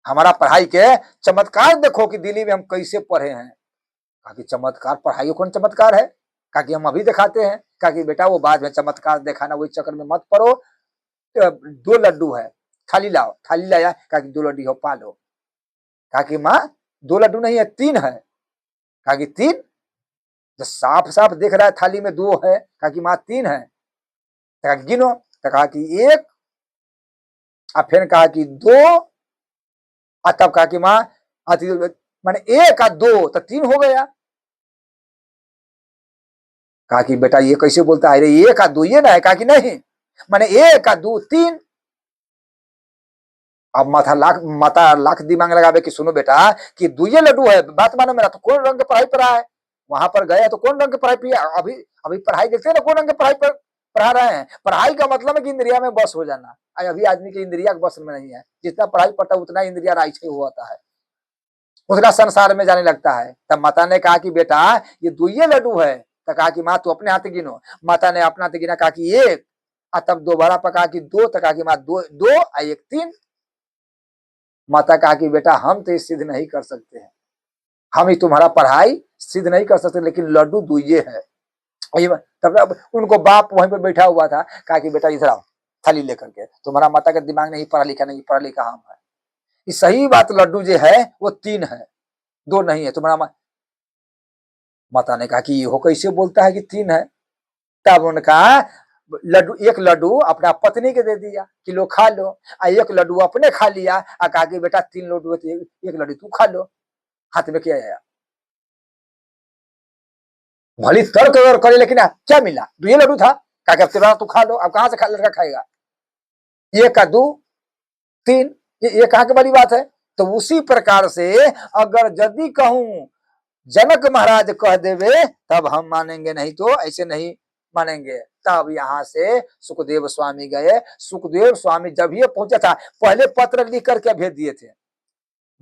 हमारा पढ़ाई के चमत्कार देखो कि दिल्ली में हम कैसे पढ़े हैं। कहा कि चमत्कार, पढ़ाई कौन चमत्कार है? कहा कि हम अभी दिखाते हैं। कहा कि बेटा वो बाद में चमत्कार दिखाना, वही चक्कर में मत पड़ो, 2 लड्डू है, थाली लाओ, थाली लाया, कहा कि 2 लड्डू हो पालो। कहा कि माँ 2 लड्डू नहीं है 3 है। कहा कि 3? जो साफ साफ देख रहा है थाली में 2 है। कहा कि माँ 3 है। कहा गिनो। तो कहा कि 1, और फिर कहा कि 2, और तब कहा कि माँ माने 1 और 2 तो 3 हो गया। कहा कि बेटा ये कैसे बोलता है रे, 1 और 2 ये ना है। कहा कि नहीं, माने 1 और 2 3। अब माता लाख दिमाग लगावे कि सुनो बेटा कि 2 ये लड्डू है, बात मानो मेरा। तो कौन रंग के पढ़ाई पढ़ा है? वहां पर गया तो कौन रंग के पढ़ाई पिया? अभी अभी पढ़ाई देखते हैं ना, कौन रंग के पढ़ाई पढ़ा रहे हैं। पढ़ाई का मतलब है कि इंद्रिया में बस हो जाना। अभी आदमी की इंद्रिया बस में नहीं है। जितना पढ़ाई पढ़ता है उतना इंद्रिया राइट होता है, उतना संसार में जाने लगता है। तब माता ने कहा कि बेटा ये 2 ये लड्डू है। तो कहा कि माँ तू अपने हाथ गिनो। माता ने अपने हाथ गिना। कहा कि 1, और तब दोबारा पका कि 2। तो कहा कि माँ 2 2 और 1 3। माता कहा कि बेटा हम तो ये सिद्ध नहीं कर सकते हैं, हम ही तुम्हारा पढ़ाई सिद्ध नहीं कर सकते, लेकिन लड्डू 2 ये है। तब अब उनको बाप वहीं पर बैठा हुआ था। कहा कि बेटा इधर आओ थाली लेकर के, तुम्हारा माता का दिमाग नहीं पढ़ा लिखा, नहीं पढ़ा लिखा हम है। ये सही बात, लड्डू जो है वो 3 है, 2 नहीं है। तुम्हारा माता ने कहा कि ये कैसे बोलता है कि 3 है। तब उनका लड्डू, 1 लड्डू अपना पत्नी के दे दिया कि लो खा लो, और 1 लड्डू अपने खा लिया, और कहा कि बेटा 3 लड्डू है तो 1 लड्डू तू खा लो। हाथ में क्या आया? भली तर्क अगर करे, लेकिन क्या मिला? 2 ये लड्डू था। कहा कि अब तेरा तू खा लो। अब कहां से लड़का खाएगा? 1 का 2 3, ये कहां की बड़ी बात है? तो उसी प्रकार से अगर यदि कहूं जनक महाराज कह देवे तब हम मानेंगे, नहीं तो ऐसे नहीं मानेंगे। तब यहाँ से सुखदेव स्वामी गए। सुखदेव स्वामी जब ये पहुंचा था, पहले पत्र लिख करके भेज दिए थे।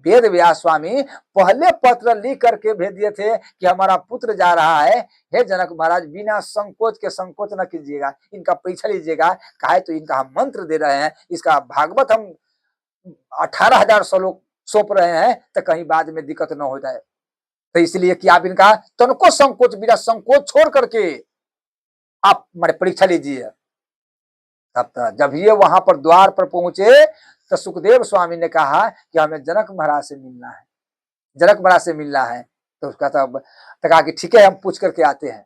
वेद व्यास स्वामी पहले पत्र लिख करके भेज दिए थे कि हमारा पुत्र जा रहा है, हे जनक महाराज बिना संकोच के, संकोच न कीजिएगा, इनका परीक्षा लीजिएगा। कहा तो इनका हम मंत्र दे रहे हैं, इसका भागवत हम 18,000 श्लोक सौंप रहे हैं, तो कहीं बाद में दिक्कत न हो जाए। तो इसलिए कि आप इनका तनको संकोच, बिना संकोच छोड़ करके आप मेरे परीक्षा लीजिए। तब तक जब ये वहां पर द्वार पर पहुंचे तो सुखदेव स्वामी ने कहा कि हमें जनक महाराज से मिलना है, जनक महाराज से मिलना है। तो उसका तब कहा कि ठीक है हम पूछ करके आते हैं,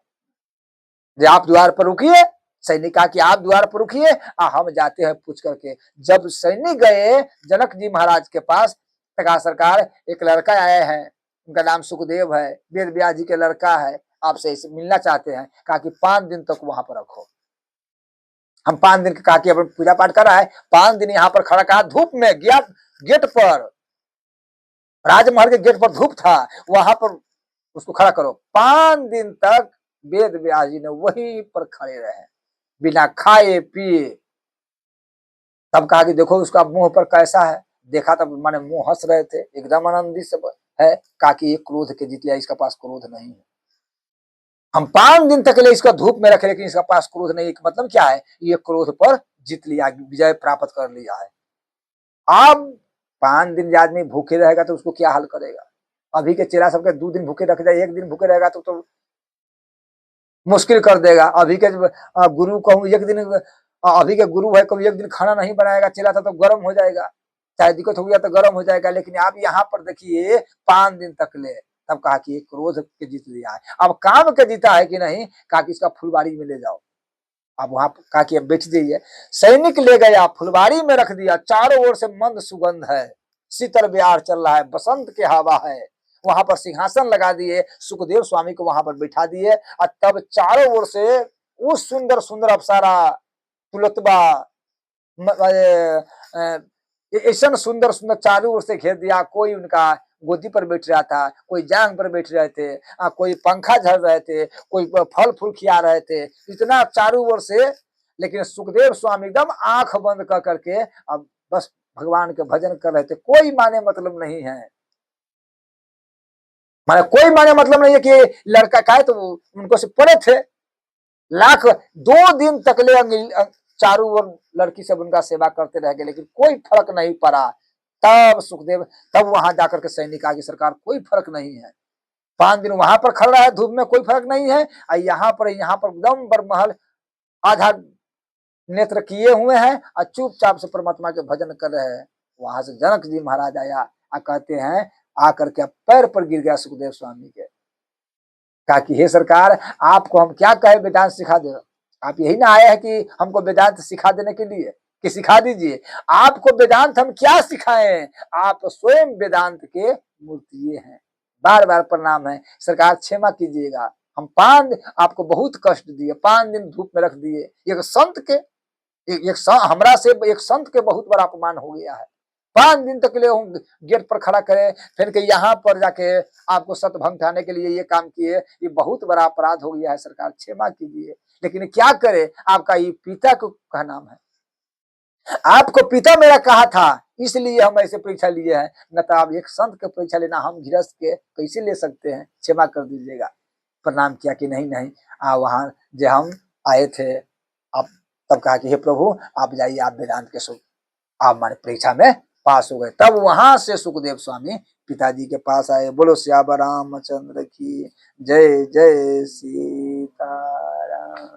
आप द्वार पर रुकिए। सैनिक कहा कि आप द्वार पर रुकिए, हम जाते हैं पूछ करके। जब सैनिक गए जनक जी महाराज के पास, तो कहा सरकार एक लड़का आए हैं, उनका नाम सुखदेव है, वेद व्यास जी के लड़का है, आपसे मिलना चाहते हैं। कहा कि 5 दिन तक वहां पर रखो। हम 5 दिन कहा कि पूजा पाठ कर रहा है, 5 दिन यहाँ पर खड़ा कहा, धूप में गया गेट पर, राजमहल के गेट पर धूप था, वहां पर उसको खड़ा करो। 5 दिन तक वेद व्यास जी ने वहीं पर खड़े रहे बिना खाए पिए। तब कहा कि देखो उसका मुंह पर कैसा है। देखा तब माने मुंह हंस रहे थे, एकदम आनंदित सब है। कहा कि ये क्रोध के जीत लिया, इसका पास क्रोध नहीं है। हम 5 दिन तक ले इसका धूप में रखे, लेकिन इसका पास क्रोध नहीं है। मतलब क्या है? ये क्रोध पर जीत लिया, विजय प्राप्त कर लिया है। अब 5 दिन आदमी भूखे रहेगा तो उसको क्या हाल करेगा? अभी के चेला सबके 2 दिन भूखे रख जाए, 1 दिन भूखे रहेगा तो मुश्किल कर देगा। अभी के गुरु कहूँ 1 दिन, अभी के गुरु है कहूँ 1 दिन खाना नहीं बनाएगा चेला था तो गर्म हो जाएगा, चाहे दिक्कत हो गया तो गर्म हो जाएगा। लेकिन आप यहाँ पर देखिए 5 दिन तक ले। तब कहा कि क्रोध के जीत लिया है, अब काम के जीता है कि नहीं। कहा कि इसका फुलबाड़ी में ले जाओ। अब वहां कहा कि अब बेच दीजिए। सैनिक ले गया, फुलबाड़ी में रख दिया। चारों ओर से मंद सुगंध है, शीतल ब्यार चल रहा है, बसंत की हवा है। वहां पर सिंहासन लगा दिए, सुखदेव स्वामी को वहां पर बैठा दिए, और तब चारों ओर से वो सुंदर सुंदर अप्सरा तुलतबा ऐसा सुंदर सुंदर चारों ओर से घेर दिया। कोई उनका गोदी पर बैठ रहा था, कोई जांग पर बैठ रहे थे, कोई पंखा झल रहे थे, कोई फल फूल खिला रहे थे, इतना चारों ओर से। लेकिन सुखदेव स्वामी एकदम आंख बंद कर करके अब बस भगवान के भजन कर रहे थे। कोई माने मतलब नहीं है, माने कोई माने मतलब नहीं है कि लड़का का है तो उनको से पड़े थे लाख। 2 दिन तक ले चारों ओर लड़की सब उनका सेवा करते रह गए, लेकिन कोई फर्क नहीं पड़ा। तब सुखदेव, तब वहां जाकर के सैनिक आगे सरकार कोई फर्क नहीं है। 5 दिन वहां पर खड़ा है धूप में, कोई फर्क नहीं है। यहाँ पर एकदम बरमहल आधा नेत्र किए हुए हैं और चुपचाप से परमात्मा के भजन कर रहे हैं। वहां से जनक जी महाराज आया और कहते हैं आकर के पैर पर गिर गया सुखदेव स्वामी के, कहा कि हे सरकार, आपको हम क्या कहे वेदांत सिखा दे, आप यही ना आए हैं कि हमको वेदांत सिखा देने के लिए, कि सिखा दीजिए, आपको वेदांत हम क्या सिखाएं, आप स्वयं वेदांत के मूर्ति हैं, बार बार प्रणाम है, सरकार क्षमा कीजिएगा, हम आपको बहुत कष्ट दिए, 5 दिन धूप में रख दिए, एक संत के, हमरा से एक संत के बहुत बड़ा अपमान हो गया है, 5 दिन तक के लिए गेट पर खड़ा करे, फिर के यहाँ पर जाके आपको सतभंग ठाने के लिए ये काम किए, ये बहुत बड़ा अपराध हो गया है, सरकार क्षमा कीजिए। लेकिन क्या करे, आपका ये पिता का नाम है, आपको पिता मेरा कहा था, इसलिए हम ऐसे परीक्षा लिए हैं, न तो आप एक संत के परीक्षा लेना हम गृहस्थ के कैसे ले सकते हैं, क्षमा कर दीजिएगा। प्रणाम किया कि नहीं नहीं, वहां जो हम आए थे, आप तब कहा कि हे प्रभु आप जाइए, आप वेदांत के आप हमारे परीक्षा में पास हो गए। तब वहां से सुखदेव स्वामी पिताजी के पास आए। बोलो श्याम रामचंद्र की जय, जय सीताराम।